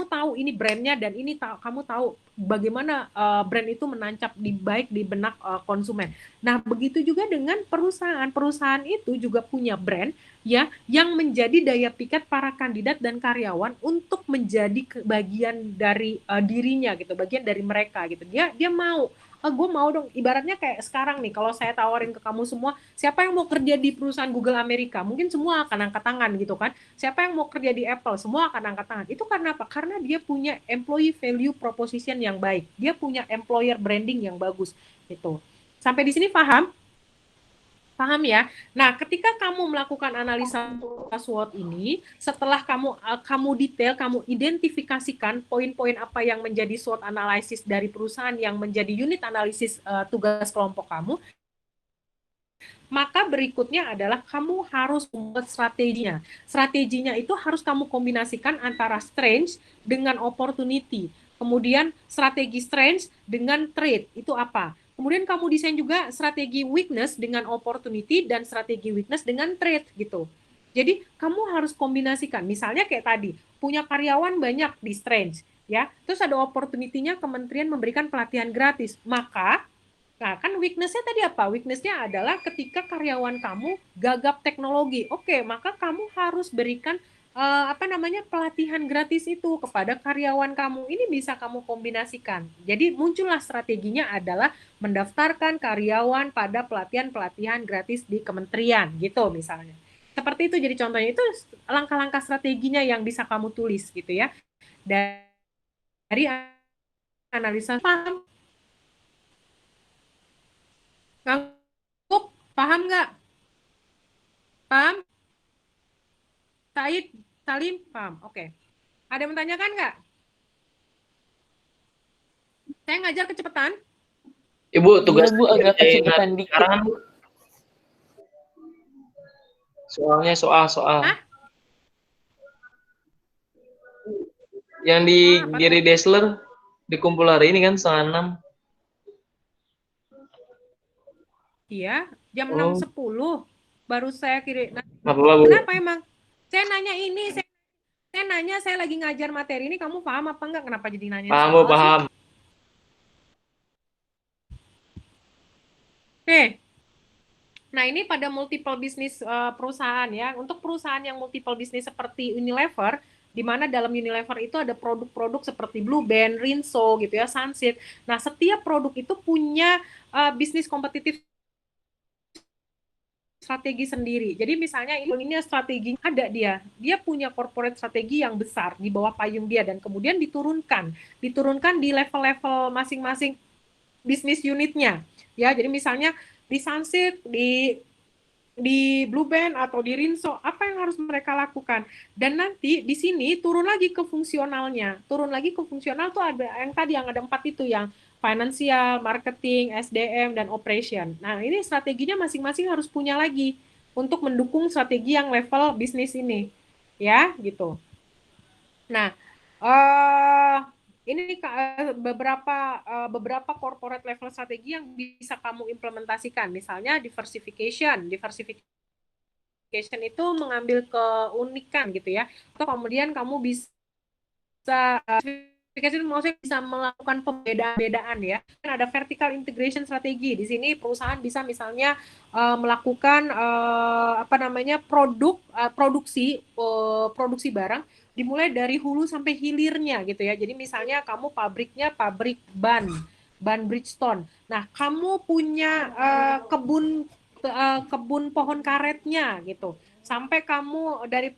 tahu ini brandnya dan ini kamu tahu bagaimana brand itu menancap baik di benak konsumen. Nah begitu juga dengan perusahaan itu juga punya brand ya yang menjadi daya pikat para kandidat dan karyawan untuk menjadi bagian dari dirinya gitu, bagian dari mereka gitu. Dia mau gue mau dong, ibaratnya kayak sekarang nih, kalau saya tawarin ke kamu semua, siapa yang mau kerja di perusahaan Google Amerika, mungkin semua akan angkat tangan gitu kan. Siapa yang mau kerja di Apple, semua akan angkat tangan. Itu karena apa? Karena dia punya employee value proposition yang baik, dia punya employer branding yang bagus gitu. Sampai di sini paham? Paham ya? Nah, ketika kamu melakukan analisa SWOT ini, setelah kamu detail, kamu identifikasikan poin-poin apa yang menjadi SWOT analysis dari perusahaan yang menjadi unit analisis tugas kelompok kamu, maka berikutnya adalah kamu harus membuat strateginya. Strateginya itu harus kamu kombinasikan antara strength dengan opportunity. Kemudian strategi strength dengan trade, itu apa? Kemudian kamu desain juga strategi weakness dengan opportunity dan strategi weakness dengan trade gitu. Jadi kamu harus kombinasikan. Misalnya kayak tadi, punya karyawan banyak di strength, ya. Terus ada opportunity-nya kementerian memberikan pelatihan gratis. Maka, nah kan weakness-nya tadi apa? Weakness-nya adalah ketika karyawan kamu gagap teknologi. Oke, maka kamu harus berikan pelatihan gratis itu kepada karyawan kamu. Ini bisa kamu kombinasikan. Jadi muncullah strateginya adalah mendaftarkan karyawan pada pelatihan-pelatihan gratis di kementerian gitu misalnya. Seperti itu, jadi contohnya itu langkah-langkah strateginya yang bisa kamu tulis gitu ya. Dari analisa paham? Ngangguk? Paham nggak? Paham? Said, Salim, paham? Oke. Ada yang menanyakan nggak? Saya ngajar kecepatan. Ibu, tugas Bu agak kecepatan dikit. sekarang soalnya soal. Hah? Yang di Gary Dessler dikumpul hari ini kan 5:30. Iya, jam 6.10 baru saya kirim. Nah, Bu. kenapa emang? Saya nanya ini, saya lagi ngajar materi ini, kamu paham apa enggak? Kenapa jadi nanya? Paham, Bu, paham. Oke. Nah, ini pada multiple bisnis perusahaan ya. Untuk perusahaan yang multiple bisnis seperti Unilever, di mana dalam Unilever itu ada produk-produk seperti Blue Band, Rinso gitu ya, Sunsilk. Nah, setiap produk itu punya bisnis kompetitif strategi sendiri. Jadi misalnya ini strategi ada dia punya corporate strategi yang besar di bawah payung dia dan kemudian diturunkan di level-level masing-masing bisnis unitnya. Ya, jadi misalnya di Sunsilk, di Blue Band atau di Rinso, apa yang harus mereka lakukan? Dan nanti di sini turun lagi ke fungsionalnya. Turun lagi ke fungsional tuh ada yang tadi yang ada 4 itu, yang financial, marketing, SDM, dan operation. Nah, ini strateginya masing-masing harus punya lagi untuk mendukung strategi yang level bisnis ini. Ya, gitu. Nah, Eh, ini beberapa corporate level strategi yang bisa kamu implementasikan. Misalnya diversification. Diversification itu mengambil keunikan gitu ya. Atau kemudian kamu bisa maksudnya bisa melakukan pembedaan ya. Kan ada vertical integration strategi. Di sini perusahaan bisa misalnya melakukan produksi barang dimulai dari hulu sampai hilirnya gitu ya. Jadi misalnya kamu pabriknya pabrik ban Bridgestone. Nah, kamu punya kebun pohon karetnya gitu. Sampai kamu dari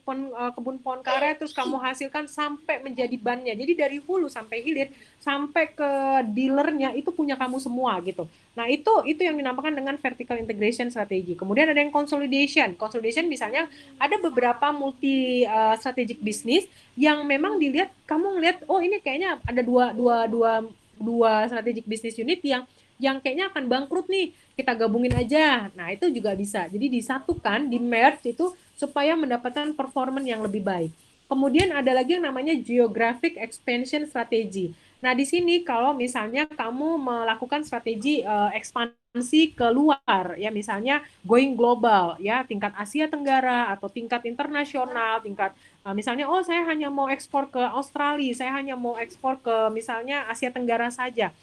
kebun pohon karet terus kamu hasilkan sampai menjadi bannya. Jadi dari hulu sampai hilir sampai ke dealernya itu punya kamu semua gitu. Nah, itu yang dinamakan dengan vertical integration strategi. Kemudian ada yang consolidation. Consolidation misalnya ada beberapa multi strategic bisnis yang memang dilihat kamu ngelihat oh ini kayaknya ada dua strategic business unit yang kayaknya akan bangkrut nih, kita gabungin aja. Nah, itu juga bisa. Jadi disatukan, di merge itu supaya mendapatkan performance yang lebih baik. Kemudian ada lagi yang namanya geographic expansion strategy. Nah, di sini kalau misalnya kamu melakukan strategi ekspansi ke luar, ya misalnya going global, ya tingkat Asia Tenggara atau tingkat internasional, tingkat misalnya oh saya hanya mau ekspor ke Australia, saya hanya mau ekspor ke misalnya Asia Tenggara saja.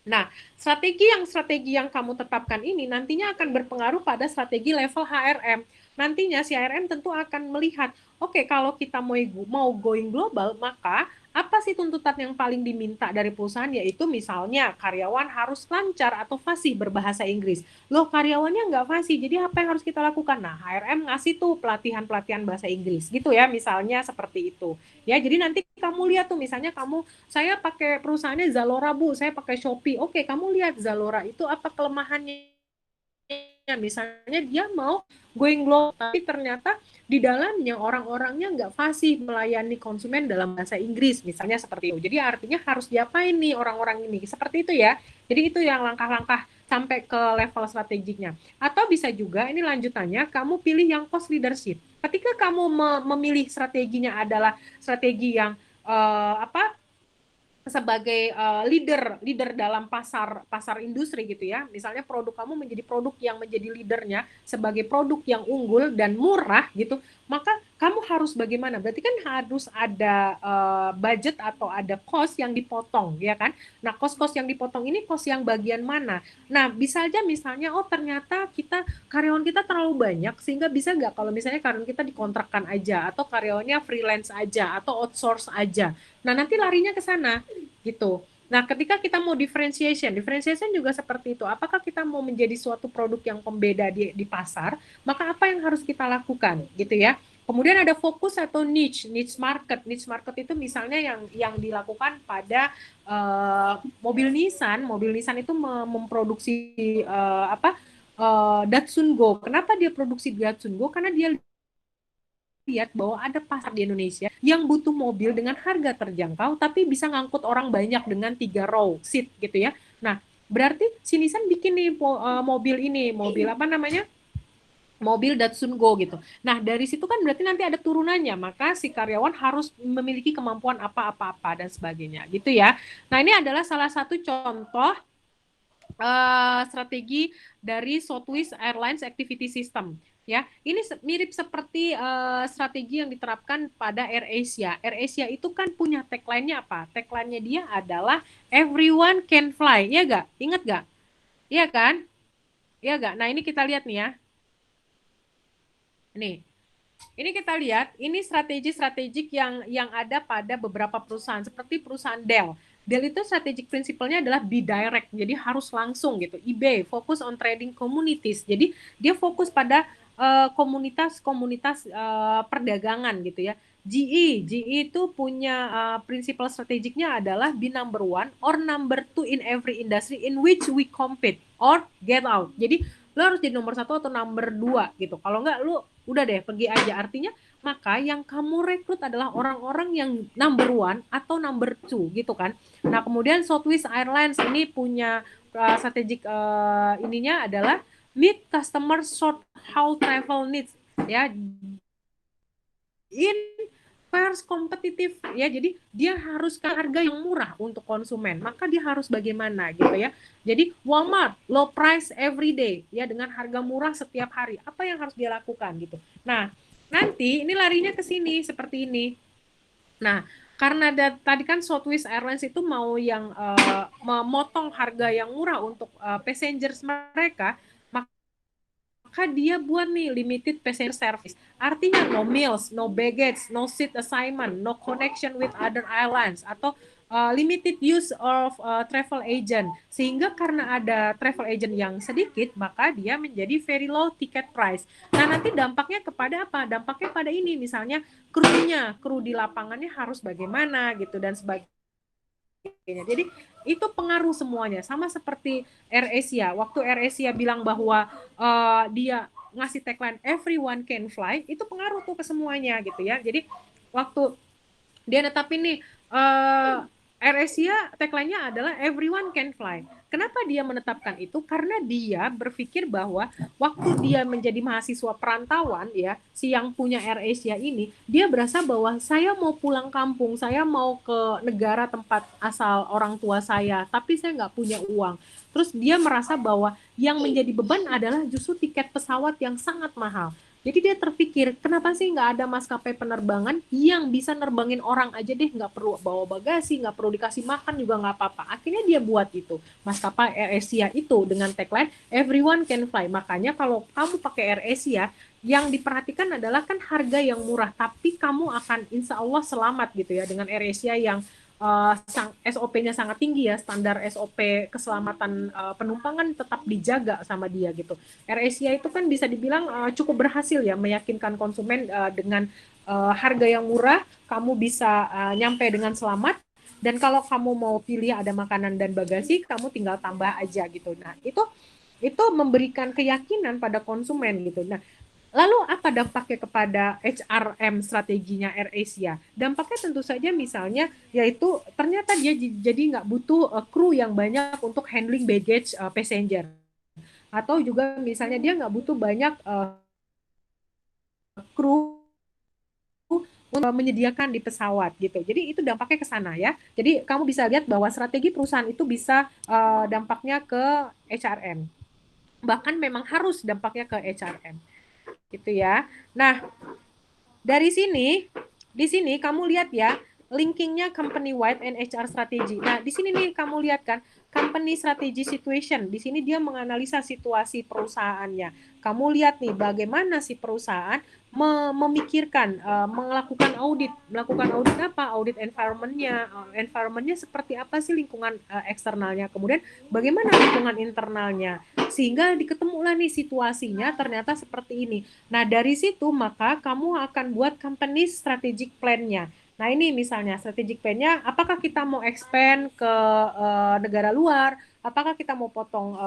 Nah, strategi yang kamu tetapkan ini nantinya akan berpengaruh pada strategi level HRM. Nantinya si HRM tentu akan melihat, oke, kalau kita mau going global, maka apa sih tuntutan yang paling diminta dari perusahaan? Yaitu misalnya karyawan harus lancar atau fasih berbahasa Inggris. Loh, karyawannya nggak fasih, jadi apa yang harus kita lakukan? Nah, HRM ngasih tuh pelatihan-pelatihan bahasa Inggris, gitu ya, misalnya seperti itu. Ya, jadi nanti kamu lihat tuh, misalnya saya pakai perusahaannya Zalora Bu, saya pakai Shopee. Oke, kamu lihat Zalora itu apa kelemahannya? Misalnya dia mau going global, tapi ternyata di dalamnya orang-orangnya nggak fasih melayani konsumen dalam bahasa Inggris, misalnya seperti itu. Jadi artinya harus diapain nih orang-orang ini? Seperti itu ya. Jadi itu yang langkah-langkah sampai ke level strategiknya. Atau bisa juga ini lanjutannya, kamu pilih yang cost leadership. Ketika kamu memilih strateginya adalah strategi yang sebagai leader dalam pasar industri gitu ya. Misalnya produk kamu menjadi produk yang menjadi leadernya sebagai produk yang unggul dan murah gitu, maka kamu harus bagaimana? Berarti kan harus ada budget atau ada cost yang dipotong ya kan. Nah, cost yang dipotong ini cost yang bagian mana? Nah, bisa aja misalnya oh ternyata karyawan kita terlalu banyak sehingga bisa nggak kalau misalnya karyawan kita dikontrakkan aja atau karyawannya freelance aja atau outsource aja. Nah, nanti larinya ke sana gitu. Nah, ketika kita mau differentiation juga seperti itu. Apakah kita mau menjadi suatu produk yang pembeda di pasar, maka apa yang harus kita lakukan gitu ya. Kemudian ada fokus atau niche market. Niche market itu misalnya yang dilakukan pada mobil Nissan. Mobil Nissan itu memproduksi Datsun Go. Kenapa dia produksi Datsun Go? Karena dia lihat bahwa ada pasar di Indonesia yang butuh mobil dengan harga terjangkau tapi bisa ngangkut orang banyak dengan 3 row seat gitu ya. Nah, berarti si Nissan bikin nih mobil apa namanya? Mobil Datsun Go gitu. Nah, dari situ kan berarti nanti ada turunannya, maka si karyawan harus memiliki kemampuan apa-apa dan sebagainya gitu ya. Nah, ini adalah salah satu contoh strategi dari Southwest Airlines Activity System. Ya, ini mirip seperti strategi yang diterapkan pada AirAsia. AirAsia itu kan punya tagline-nya apa? Tagline-nya dia adalah everyone can fly. Iya nggak? Ingat nggak? Iya kan? Iya nggak? Nah, ini kita lihat nih ya. Nih, ini kita lihat, ini strategi-strategik yang ada pada beberapa perusahaan, seperti perusahaan Dell. Dell itu strategic prinsipalnya adalah be direct, jadi harus langsung gitu. eBay, fokus on trading communities, jadi dia fokus pada komunitas-komunitas perdagangan gitu ya. GE itu punya prinsipal strategiknya adalah be number one or number two in every industry in which we compete or get out. Jadi lo harus jadi nomor 1 atau nomor 2 gitu. Kalau enggak lo udah deh pergi aja. Artinya maka yang kamu rekrut adalah orang-orang yang number 1 atau number 2 gitu kan. Nah, kemudian Southwest Airlines ini punya strategik ininya adalah meet customer short haul travel needs ya. In Pers kompetitif ya, jadi dia harus ke harga yang murah untuk konsumen, maka dia harus bagaimana gitu ya. Jadi Walmart low price every day ya, dengan harga murah setiap hari, apa yang harus dia lakukan gitu. Nah nanti ini larinya ke sini seperti ini. Nah karena tadi kan Southwest Airlines itu mau yang memotong harga yang murah untuk passengers mereka, maka dia buat nih limited passenger service. Artinya no meals, no baggage, no seat assignment, no connection with other airlines, atau limited use of travel agent. Sehingga karena ada travel agent yang sedikit, maka dia menjadi very low ticket price. Nah nanti dampaknya kepada apa? Dampaknya pada ini, misalnya kru di lapangannya harus bagaimana gitu dan sebagainya. Jadi itu pengaruh semuanya, sama seperti AirAsia. Waktu AirAsia bilang bahwa dia ngasih tagline everyone can fly, itu pengaruh tuh ke semuanya gitu ya. Jadi waktu dia netapin nih AirAsia tagline-nya adalah everyone can fly. Kenapa dia menetapkan itu? Karena dia berpikir bahwa waktu dia menjadi mahasiswa perantauan ya, si yang punya AirAsia ini, dia berasa bahwa saya mau pulang kampung, saya mau ke negara tempat asal orang tua saya, tapi saya nggak punya uang. Terus dia merasa bahwa yang menjadi beban adalah justru tiket pesawat yang sangat mahal. Jadi dia terpikir, kenapa sih nggak ada maskapai penerbangan yang bisa nerbangin orang aja deh, nggak perlu bawa bagasi, nggak perlu dikasih makan juga nggak apa-apa. Akhirnya dia buat itu, maskapai AirAsia itu dengan tagline everyone can fly. Makanya kalau kamu pakai AirAsia, yang diperhatikan adalah kan harga yang murah, tapi kamu akan insya Allah selamat gitu ya dengan AirAsia yang SOP-nya sangat tinggi ya, standar SOP keselamatan penumpangan tetap dijaga sama dia gitu. AirAsia itu kan bisa dibilang cukup berhasil ya meyakinkan konsumen dengan harga yang murah, kamu bisa nyampe dengan selamat, dan kalau kamu mau pilih ada makanan dan bagasi, kamu tinggal tambah aja gitu. Nah itu memberikan keyakinan pada konsumen gitu. Nah lalu apa dampaknya kepada HRM strateginya AirAsia? Dampaknya tentu saja misalnya yaitu ternyata dia jadi nggak butuh kru yang banyak untuk handling baggage passenger. Atau juga misalnya dia nggak butuh banyak kru untuk menyediakan di pesawat gitu. Jadi itu dampaknya ke sana ya. Jadi kamu bisa lihat bahwa strategi perusahaan itu bisa dampaknya ke HRM. Bahkan memang harus dampaknya ke HRM. Gitu ya. Nah, dari di sini kamu lihat ya, linkingnya company wide and HR strategy. Nah, di sini nih kamu lihat kan, company strategy situation. Di sini dia menganalisa situasi perusahaannya. Kamu lihat nih bagaimana si perusahaan memikirkan, melakukan audit apa? Audit environmentnya seperti apa sih lingkungan eksternalnya. Kemudian bagaimana lingkungan internalnya. Sehingga diketemulah nih situasinya ternyata seperti ini. Nah, dari situ maka kamu akan buat company strategic plan-nya. Nah, ini misalnya strategic plan-nya, apakah kita mau expand ke negara luar, apakah kita mau potong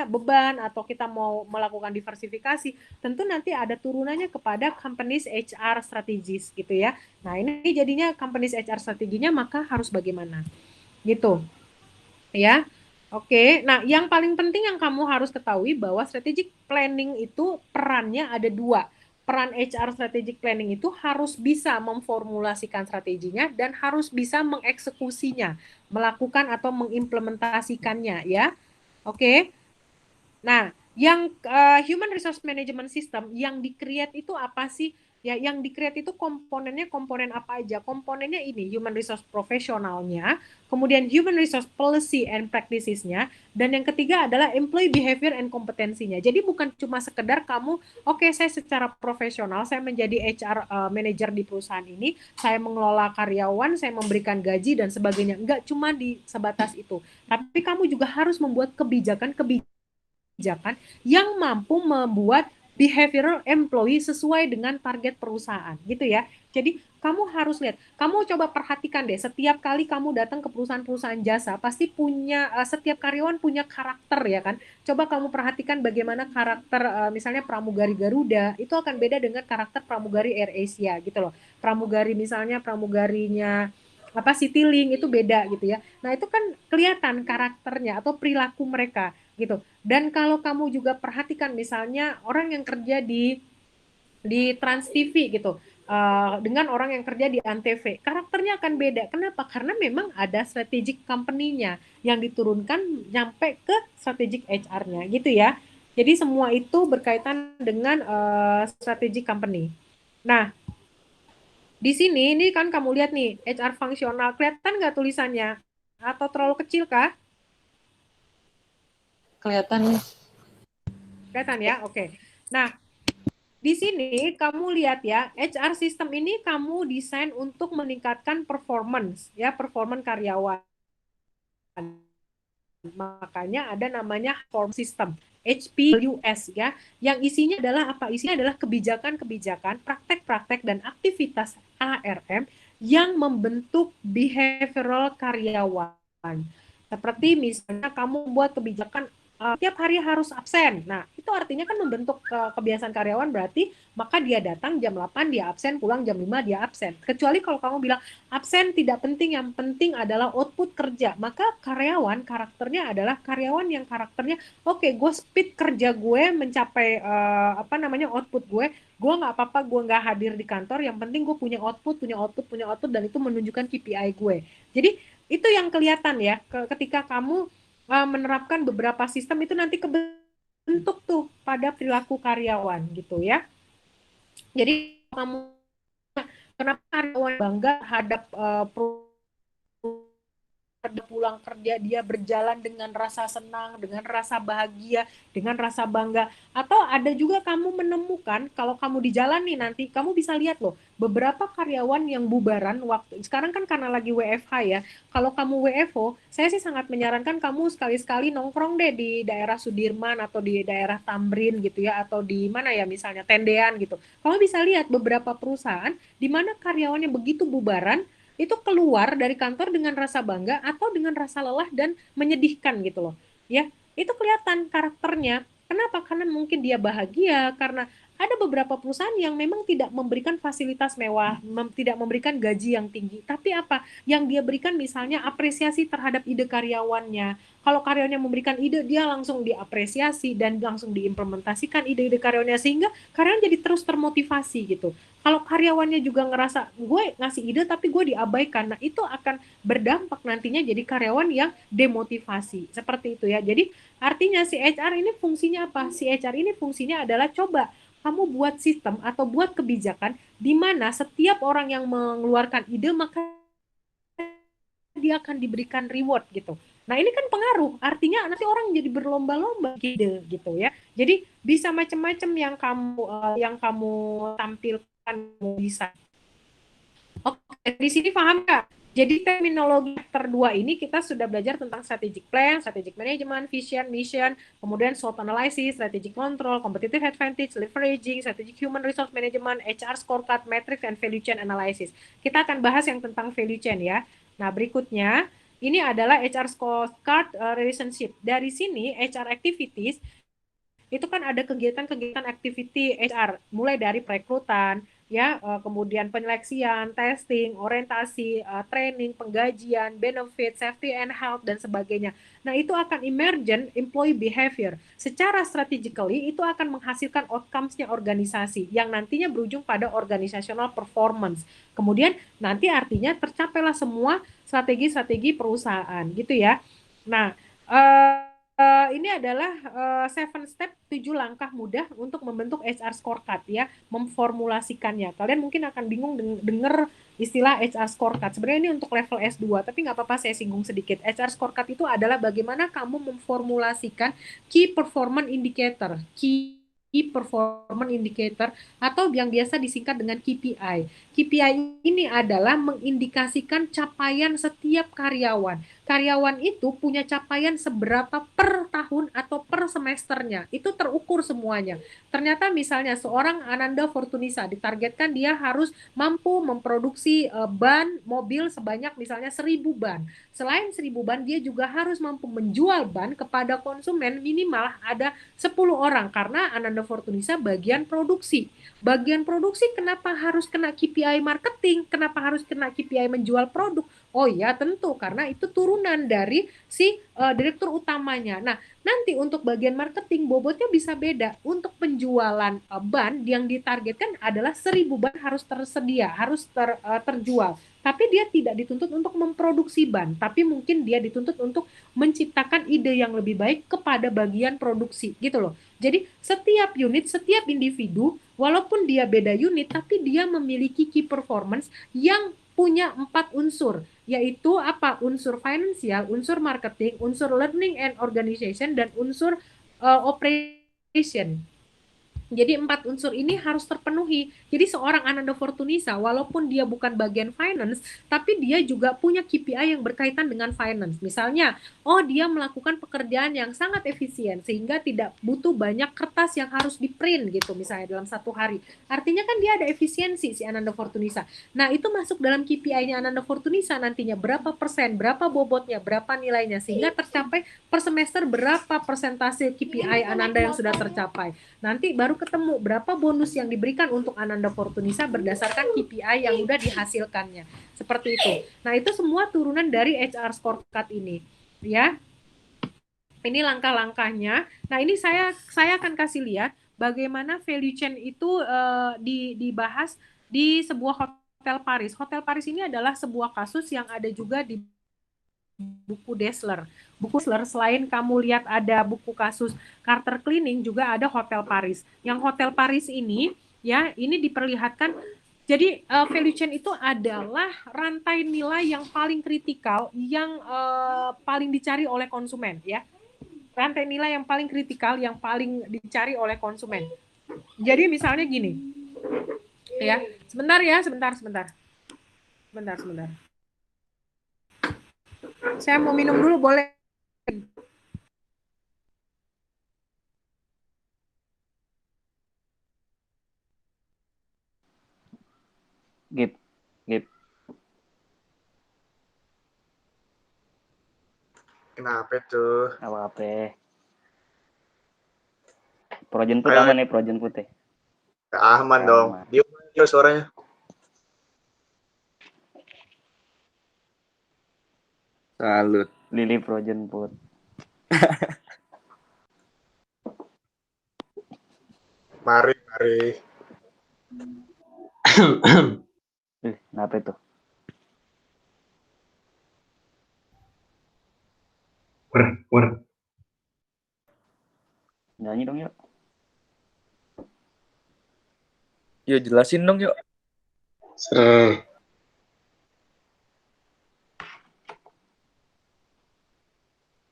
beban, atau kita mau melakukan diversifikasi. Tentu nanti ada turunannya kepada companies HR strategis gitu ya. Nah, ini jadinya companies HR strateginya maka harus bagaimana? Gitu. Ya. Oke, nah yang paling penting yang kamu harus ketahui bahwa strategic planning itu perannya ada dua. Peran HR strategic planning itu harus bisa memformulasikan strateginya dan harus bisa mengeksekusinya, melakukan atau mengimplementasikannya ya. Oke. Nah, yang human resource management system yang di-create itu apa sih? Ya, yang di-create itu komponen apa aja? Komponennya ini, human resource profesionalnya, kemudian human resource policy and practices-nya, dan yang ketiga adalah employee behavior and kompetensinya. Jadi bukan cuma sekedar kamu, oke, saya secara profesional, saya menjadi HR manager di perusahaan ini, saya mengelola karyawan, saya memberikan gaji dan sebagainya. Enggak cuma di sebatas itu. Tapi kamu juga harus membuat kebijakan yang mampu membuat behavioral employee sesuai dengan target perusahaan gitu ya. Jadi kamu harus lihat, kamu coba perhatikan deh, setiap kali kamu datang ke perusahaan-perusahaan jasa pasti punya setiap karyawan punya karakter ya kan. Coba kamu perhatikan bagaimana karakter misalnya pramugari Garuda itu akan beda dengan karakter pramugari AirAsia gitu loh. Pramugarinya Citylink itu beda gitu ya. Nah, itu kan kelihatan karakternya atau perilaku mereka gitu. Dan kalau kamu juga perhatikan misalnya orang yang kerja di di Trans TV gitu. Dengan orang yang kerja di Antv, karakternya akan beda. Kenapa? Karena memang ada strategic company-nya yang diturunkan nyampe ke strategic HR-nya gitu ya. Jadi semua itu berkaitan dengan strategic company. Nah, di sini ini kan kamu lihat nih HR fungsional, kelihatan nggak tulisannya? Atau terlalu kecil kah? Kelihatan nih. Kelihatan ya? Oke. Nah, di sini kamu lihat ya, HR system ini kamu desain untuk meningkatkan performance ya, performance karyawan. Makanya ada namanya form system HPUS ya, yang isinya adalah apa? Isinya adalah kebijakan-kebijakan, praktek-praktek dan aktivitas ARM yang membentuk behavioral karyawan. Seperti misalnya kamu buat kebijakan tiap hari harus absen. Nah, itu artinya kan membentuk kebiasaan karyawan, berarti maka dia datang jam 8 dia absen, pulang jam 5 dia absen. Kecuali kalau kamu bilang absen tidak penting, yang penting adalah output kerja. Maka karyawan karakternya adalah karyawan yang karakternya oke, gue speed kerja gue mencapai output gue nggak apa-apa, gue nggak hadir di kantor, yang penting gue punya output, dan itu menunjukkan KPI gue. Jadi itu yang kelihatan ya, ketika kamu menerapkan beberapa sistem itu nanti kebentuk tuh pada perilaku karyawan gitu ya. Jadi kamu kenapa karyawan bangga hadap pulang kerja dia berjalan dengan rasa senang, dengan rasa bahagia, dengan rasa bangga. Atau ada juga kamu menemukan kalau kamu di jalan nih nanti kamu bisa lihat loh beberapa karyawan yang bubaran waktu sekarang kan karena lagi WFH ya. Kalau kamu WFO, saya sih sangat menyarankan kamu sekali-sekali nongkrong deh di daerah Sudirman atau di daerah Tamrin gitu ya, atau di mana ya misalnya Tendean gitu. Kamu bisa lihat beberapa perusahaan di mana karyawannya begitu bubaran itu keluar dari kantor dengan rasa bangga atau dengan rasa lelah dan menyedihkan gitu loh. Ya, itu kelihatan karakternya. Kenapa? Karena mungkin dia bahagia, karena ada beberapa perusahaan yang memang tidak memberikan fasilitas mewah, tidak memberikan gaji yang tinggi. Tapi apa? Yang dia berikan misalnya apresiasi terhadap ide karyawannya. Kalau karyawannya memberikan ide, dia langsung diapresiasi dan langsung diimplementasikan ide-ide karyawannya sehingga karyawan jadi terus termotivasi gitu. Kalau karyawannya juga ngerasa gue ngasih ide tapi gue diabaikan, nah itu akan berdampak nantinya jadi karyawan yang demotivasi. Seperti itu ya. Jadi artinya si HR ini fungsinya apa? Si HR ini fungsinya adalah coba kamu buat sistem atau buat kebijakan di mana setiap orang yang mengeluarkan ide maka dia akan diberikan reward gitu. Nah ini kan pengaruh, artinya nanti orang jadi berlomba-lomba gitu ya. Jadi bisa macam-macam yang kamu tampilkan bisa. Oke, di sini paham nggak? Jadi terminologi terdua ini kita sudah belajar tentang strategic plan, strategic management, vision, mission, kemudian SWOT analysis, strategic control, competitive advantage, leveraging, strategic human resource management, HR scorecard, metrics, and value chain analysis. Kita akan bahas yang tentang value chain ya. Nah berikutnya ini adalah HR scorecard relationship. Dari sini HR activities itu kan ada kegiatan-kegiatan activity HR mulai dari perekrutan ya, kemudian penyeleksian, testing, orientasi, training, penggajian, benefit, safety and health dan sebagainya. Nah, itu akan emergent employee behavior. Secara strategically itu akan menghasilkan outcomes-nya organisasi yang nantinya berujung pada organizational performance. Kemudian nanti artinya tercapailah semua strategi-strategi perusahaan gitu ya. Nah, ini adalah 7 step, 7 langkah mudah untuk membentuk HR scorecard ya, memformulasikannya. Kalian mungkin akan bingung dengar istilah HR scorecard. Sebenarnya ini untuk level S2, tapi nggak apa-apa saya singgung sedikit. HR scorecard itu adalah bagaimana kamu memformulasikan key performance indicator, atau yang biasa disingkat dengan KPI. KPI ini adalah mengindikasikan capaian setiap karyawan. Karyawan itu punya capaian seberapa per tahun atau per semesternya. Itu terukur semuanya. Ternyata misalnya seorang Ananda Fortunisa ditargetkan dia harus mampu memproduksi ban mobil sebanyak misalnya 1.000 ban. Selain 1.000 ban, dia juga harus mampu menjual ban kepada konsumen minimal ada 10 orang karena Ananda Fortunisa bagian produksi. Bagian produksi kenapa harus kena KPI marketing? Kenapa harus kena KPI menjual produk? Oh iya tentu, karena itu turunan dari si direktur utamanya. Nah, nanti untuk bagian marketing bobotnya bisa beda. Untuk penjualan ban yang ditargetkan adalah 1.000 ban harus tersedia, harus terjual. Tapi dia tidak dituntut untuk memproduksi ban, tapi mungkin dia dituntut untuk menciptakan ide yang lebih baik kepada bagian produksi gitu loh. Jadi setiap unit, setiap individu, walaupun dia beda unit, tapi dia memiliki key performance yang punya 4 unsur, yaitu apa? Unsur finansial, unsur marketing, unsur learning and organization, dan unsur operation. Jadi 4 unsur ini harus terpenuhi. Jadi seorang Ananda Fortunisa, walaupun dia bukan bagian finance, tapi dia juga punya KPI yang berkaitan dengan finance. Misalnya, dia melakukan pekerjaan yang sangat efisien, sehingga tidak butuh banyak kertas yang harus di-print gitu, misalnya dalam 1 hari. Artinya kan dia ada efisiensi si Ananda Fortunisa. Nah, itu masuk dalam KPI-nya Ananda Fortunisa nantinya. Berapa persen, berapa bobotnya, berapa nilainya, sehingga tercapai per semester berapa persentase KPI Ananda yang sudah tercapai. Nanti baru ketemu berapa bonus yang diberikan untuk Ananda Fortunisa berdasarkan KPI yang udah dihasilkannya. Seperti itu. Nah, itu semua turunan dari HR scorecard ini. Ya. Ini langkah-langkahnya. Nah, ini saya akan kasih lihat bagaimana value chain itu dibahas di sebuah Hotel Paris. Hotel Paris ini adalah sebuah kasus yang ada juga di buku Dassler. Buku Dassler, selain kamu lihat ada buku kasus Carter Cleaning, juga ada Hotel Paris. Yang Hotel Paris ini, ya, ini diperlihatkan. Jadi value chain itu adalah rantai nilai yang paling kritikal, yang paling dicari oleh konsumen, ya. Rantai nilai yang paling kritikal, yang paling dicari oleh konsumen. Jadi misalnya gini, ya, sebentar. Saya mau minum dulu, boleh? Gip. Kenapa tuh? Apa-apa. Projen putih aman nih, projen putih. Aman dong. Dia suaranya. Salut. Lili projen put. Mari. Kenapa itu? Wer. Nyanyi dong yuk. Yuk jelasin dong yuk.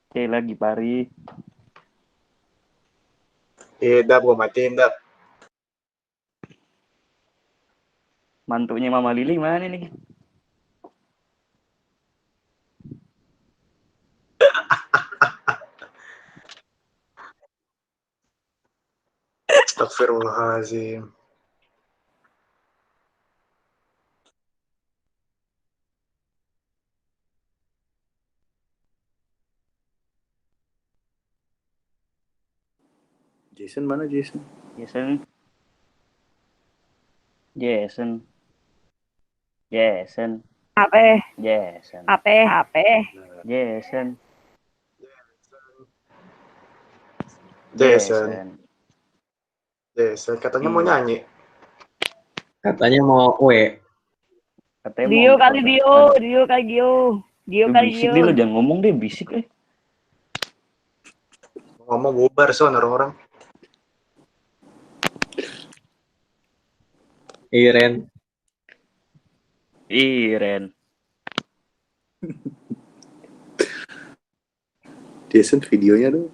Oke, lagi Pari. Dap, gue matiin dap. Mantunya Mama Lili mana nih? Astagfirullahaladzim. Jason mana Jason? Jason. Apa? Jason. Katanya mau nyanyi. Katanya mau Katanya Dio mau kali mikrofonkan. Dio Lu kali bisik Dio. deh, lu jangan ngomong deh, bisik eh. Ngomong bubar orang-orang. Iren. Jason videonya dong.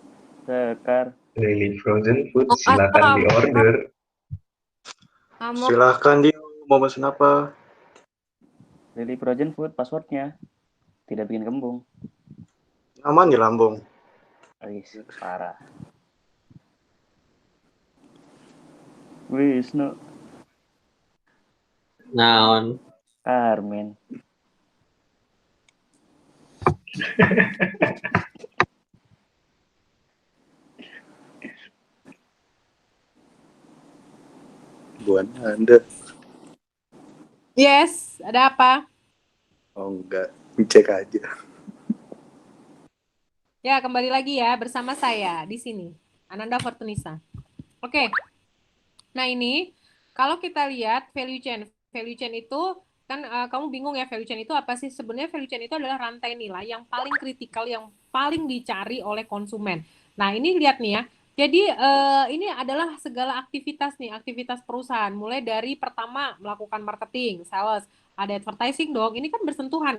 Sekar. Lily Frozen Food, silakan diorder. Silakan dia mau pesan apa? Lili Projen Food passwordnya tidak bikin kembung. Aman di lambung. Wis, parah. Wisnu. Naon. Carmen. Buan Anda. Yes, ada apa? Oh enggak. Cek aja. Ya, kembali lagi ya bersama saya di sini, Ananda Fortunisa. Oke. Nah, ini kalau kita lihat value chain itu kan kamu bingung ya value chain itu apa sih? Sebenarnya value chain itu adalah rantai nilai yang paling kritikal, yang paling dicari oleh konsumen. Nah, ini lihat nih ya. Jadi ini adalah segala aktivitas nih, aktivitas perusahaan. Mulai dari pertama melakukan marketing, sales, ada advertising dong. Ini kan bersentuhan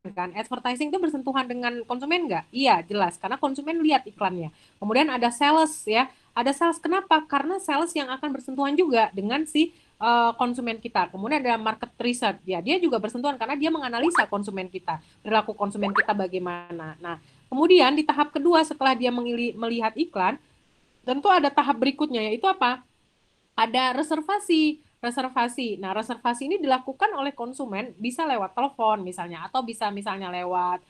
kan. Advertising itu bersentuhan dengan konsumen nggak? Iya, jelas. Karena konsumen lihat iklannya. Kemudian ada sales ya. Ada sales kenapa? Karena sales yang akan bersentuhan juga dengan si konsumen kita. Kemudian ada market research. Ya, dia juga bersentuhan karena dia menganalisa konsumen kita. Perilaku konsumen kita bagaimana. Nah, kemudian di tahap kedua setelah dia melihat iklan, tentu ada tahap berikutnya yaitu apa? Ada reservasi. Nah, reservasi ini dilakukan oleh konsumen bisa lewat telepon misalnya atau bisa misalnya lewat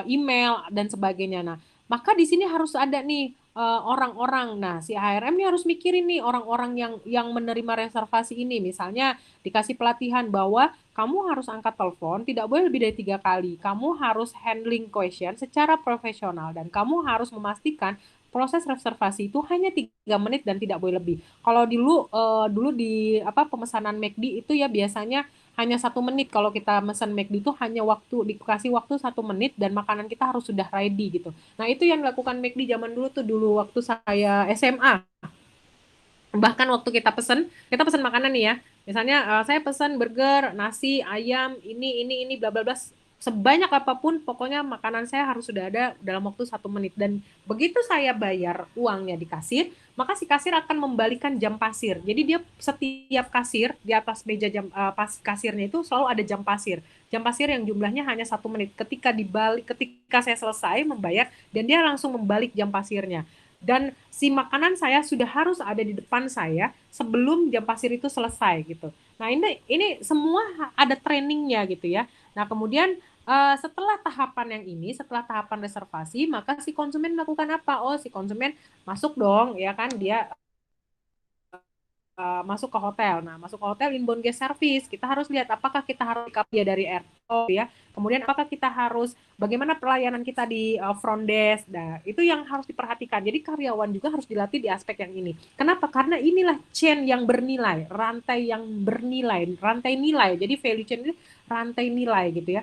email dan sebagainya. Nah, maka di sini harus ada nih orang-orang. Nah, si HRM ini harus mikirin nih orang-orang yang menerima reservasi ini. Misalnya dikasih pelatihan bahwa kamu harus angkat telepon tidak boleh lebih dari 3 kali. Kamu harus handling question secara profesional dan kamu harus memastikan proses reservasi itu hanya 3 menit dan tidak boleh lebih. Kalau dulu di pemesanan McD itu ya biasanya hanya 1 menit. Kalau kita pesan McD itu hanya dikasih waktu 1 menit dan makanan kita harus sudah ready gitu. Nah, itu yang dilakukan McD zaman dulu waktu saya SMA. Bahkan waktu kita pesan makanan nih ya. Misalnya saya pesan burger, nasi, ayam, ini bla bla bla, sebanyak apapun pokoknya makanan saya harus sudah ada dalam waktu 1 menit. Dan begitu saya bayar uangnya di kasir, maka si kasir akan membalikan jam pasir. Jadi dia setiap kasir di atas meja kasirnya itu selalu ada jam pasir. Jam pasir yang jumlahnya hanya 1 menit. Ketika saya selesai membayar dan dia langsung membalik jam pasirnya. Dan si makanan saya sudah harus ada di depan saya sebelum jam pasir itu selesai gitu. Nah, ini semua ada trainingnya gitu ya. Nah, kemudian setelah tahapan setelah tahapan reservasi, maka si konsumen melakukan apa? Oh, si konsumen masuk dong, ya kan? Dia masuk ke hotel. Nah, masuk ke hotel inbound guest service. Kita harus lihat apakah kita harus pick up dia dari airport ya. Kemudian apakah kita harus bagaimana pelayanan kita di front desk. Nah, itu yang harus diperhatikan. Jadi karyawan juga harus dilatih di aspek yang ini. Kenapa? Karena inilah chain yang bernilai, rantai yang bernilai, rantai nilai. Jadi value chain ini rantai nilai gitu ya.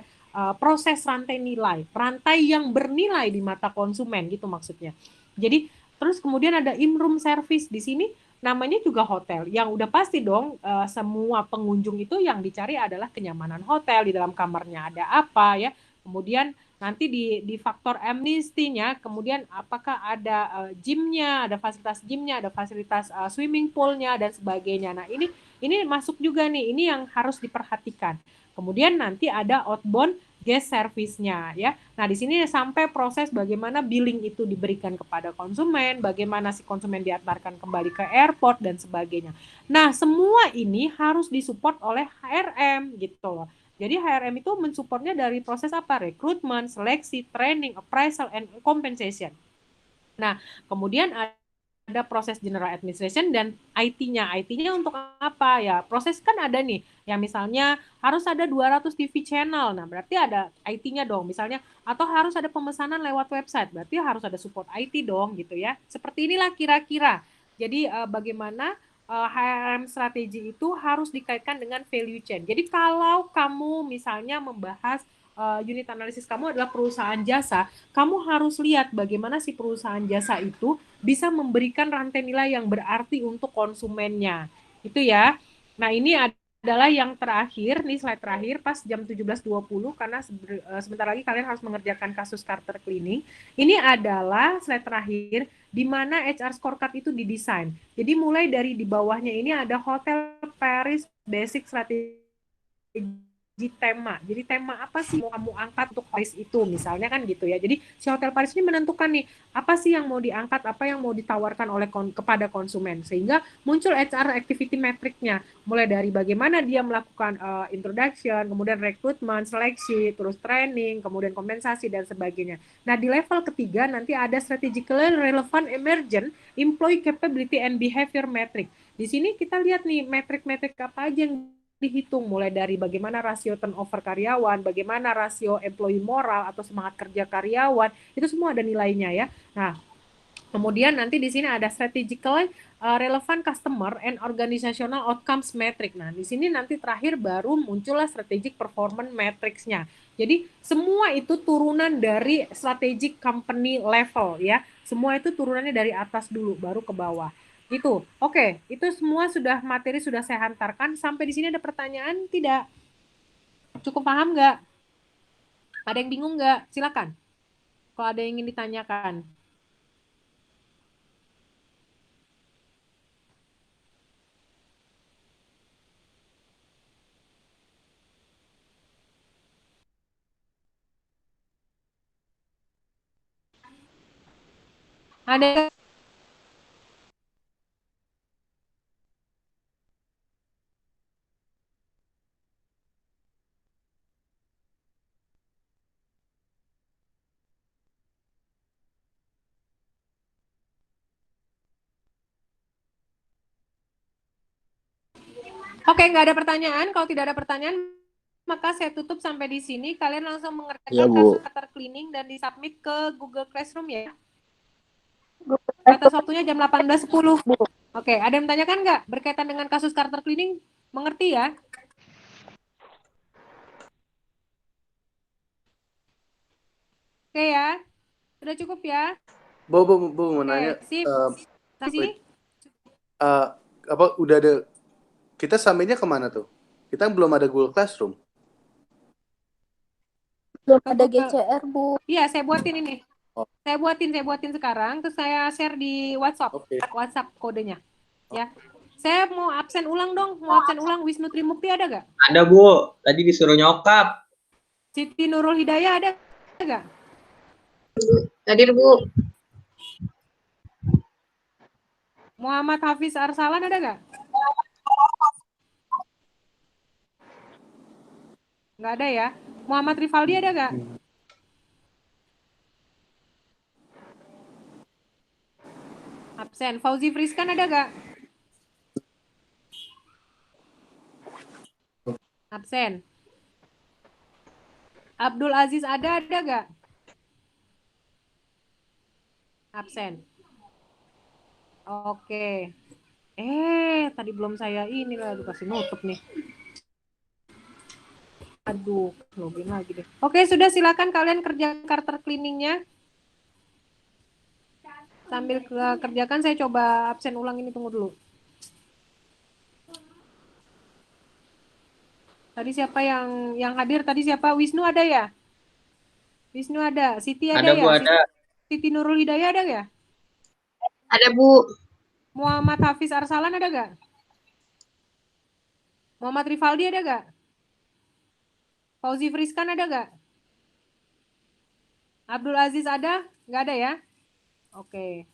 Proses rantai nilai, rantai yang bernilai di mata konsumen gitu maksudnya. Jadi terus kemudian ada in-room service di sini. Namanya juga hotel, yang udah pasti dong semua pengunjung itu yang dicari adalah kenyamanan hotel, di dalam kamarnya ada apa ya, kemudian nanti di faktor amnestinya, kemudian apakah ada gymnya, ada fasilitas swimming poolnya dan sebagainya. Nah ini masuk juga nih, ini yang harus diperhatikan. Kemudian nanti ada outbound guest service-nya ya. Nah, di sini sampai proses bagaimana billing itu diberikan kepada konsumen, bagaimana si konsumen diantarkan kembali ke airport dan sebagainya. Nah, semua ini harus disupport oleh HRM gitu loh. Jadi HRM itu mensupportnya dari proses apa? Rekrutmen, seleksi, training, appraisal, and compensation. Nah, kemudian ada proses general administration dan IT-nya. IT-nya untuk apa ya? Proses kan ada nih, yang misalnya harus ada 200 TV channel. Nah, berarti ada IT-nya dong misalnya, atau harus ada pemesanan lewat website. Berarti harus ada support IT dong gitu ya. Seperti inilah kira-kira. Jadi bagaimana HRM strategi itu harus dikaitkan dengan value chain. Jadi kalau kamu misalnya membahas unit analisis kamu adalah perusahaan jasa, kamu harus lihat bagaimana si perusahaan jasa itu bisa memberikan rantai nilai yang berarti untuk konsumennya. Itu ya. Nah, ini adalah yang terakhir, nih slide terakhir pas jam 17.20 karena sebentar lagi kalian harus mengerjakan kasus Carter Cleaning. Ini adalah slide terakhir di mana HR scorecard itu didesain. Jadi mulai dari di bawahnya ini ada Hotel Paris Basic Strategy tema. Jadi tema apa sih mau kamu angkat untuk Paris itu misalnya kan gitu ya. Jadi si Hotel Paris ini menentukan nih apa sih yang mau diangkat, apa yang mau ditawarkan kepada konsumen, sehingga muncul HR activity metric-nya. Mulai dari bagaimana dia melakukan introduction, kemudian rekrutmen, seleksi, terus training, kemudian kompensasi dan sebagainya. Nah, di level ketiga nanti ada strategically relevant emergent employee capability and behavior metric. Di sini kita lihat nih metrik-metrik apa aja yang dihitung, mulai dari bagaimana rasio turnover karyawan, bagaimana rasio employee moral atau semangat kerja karyawan, itu semua ada nilainya ya. Nah, kemudian nanti di sini ada strategically relevant customer and organizational outcomes metric. Nah, di sini nanti terakhir baru muncullah strategic performance matrix-nya. Jadi semua itu turunan dari strategic company level ya. Semua itu turunannya dari atas dulu baru ke bawah. Itu. Oke, itu semua sudah materi sudah saya hantarkan. Sampai di sini ada pertanyaan tidak? Cukup paham nggak? Ada yang bingung nggak? Silakan. Kalau ada yang ingin ditanyakan. Ada. Oke, nggak ada pertanyaan. Kalau tidak ada pertanyaan, maka saya tutup sampai di sini. Kalian langsung mengerjakan Iya, Bu. kasus kata cleaning dan disubmit ke Google Classroom ya. Batas waktunya jam 18.10. Oke, ada yang menanyakan nggak berkaitan dengan kasus Carter cleaning? Mengerti ya? Oke ya, sudah cukup ya. Bu, mau nanya. Oke, sip. Kasih. Apa udah ada? Kita submitnya kemana tuh? Kita belum ada Google Classroom. Belum ada GCR, Bu. Iya, saya buatin ini. Oh. Saya buatin sekarang, terus saya share di WhatsApp. Oke. WhatsApp kodenya. Ya. Saya mau absen ulang dong. Mau absen ulang Wisnu Trimukti ada nggak? Ada, Bu. Tadi disuruh nyokap. Siti Nurul Hidayah ada nggak? Hadir, Bu. Muhammad Hafiz Arsalan ada nggak? Nggak ada ya. Muhammad Rivaldi ada nggak? Absen. Fauzi Friskan ada nggak? Absen. Abdul Aziz ada nggak? Absen. Oke. Tadi belum saya ini lah, kasih nutup nih. Aduh, login lagi deh. Oke, sudah, silakan kalian kerja Carter cleaning-nya. Sambil kerjakan, saya coba absen ulang ini, tunggu dulu. Tadi siapa yang hadir? Tadi siapa? Wisnu ada ya? Wisnu ada. Siti ada ya? Bu, ada. Siti Nurul Hidayah ada ya? Ada, Bu. Muhammad Hafiz Arsalan ada gak? Muhammad Rivaldi ada gak? Fauzi Friskan ada gak? Abdul Aziz ada? Nggak ada ya? Oke.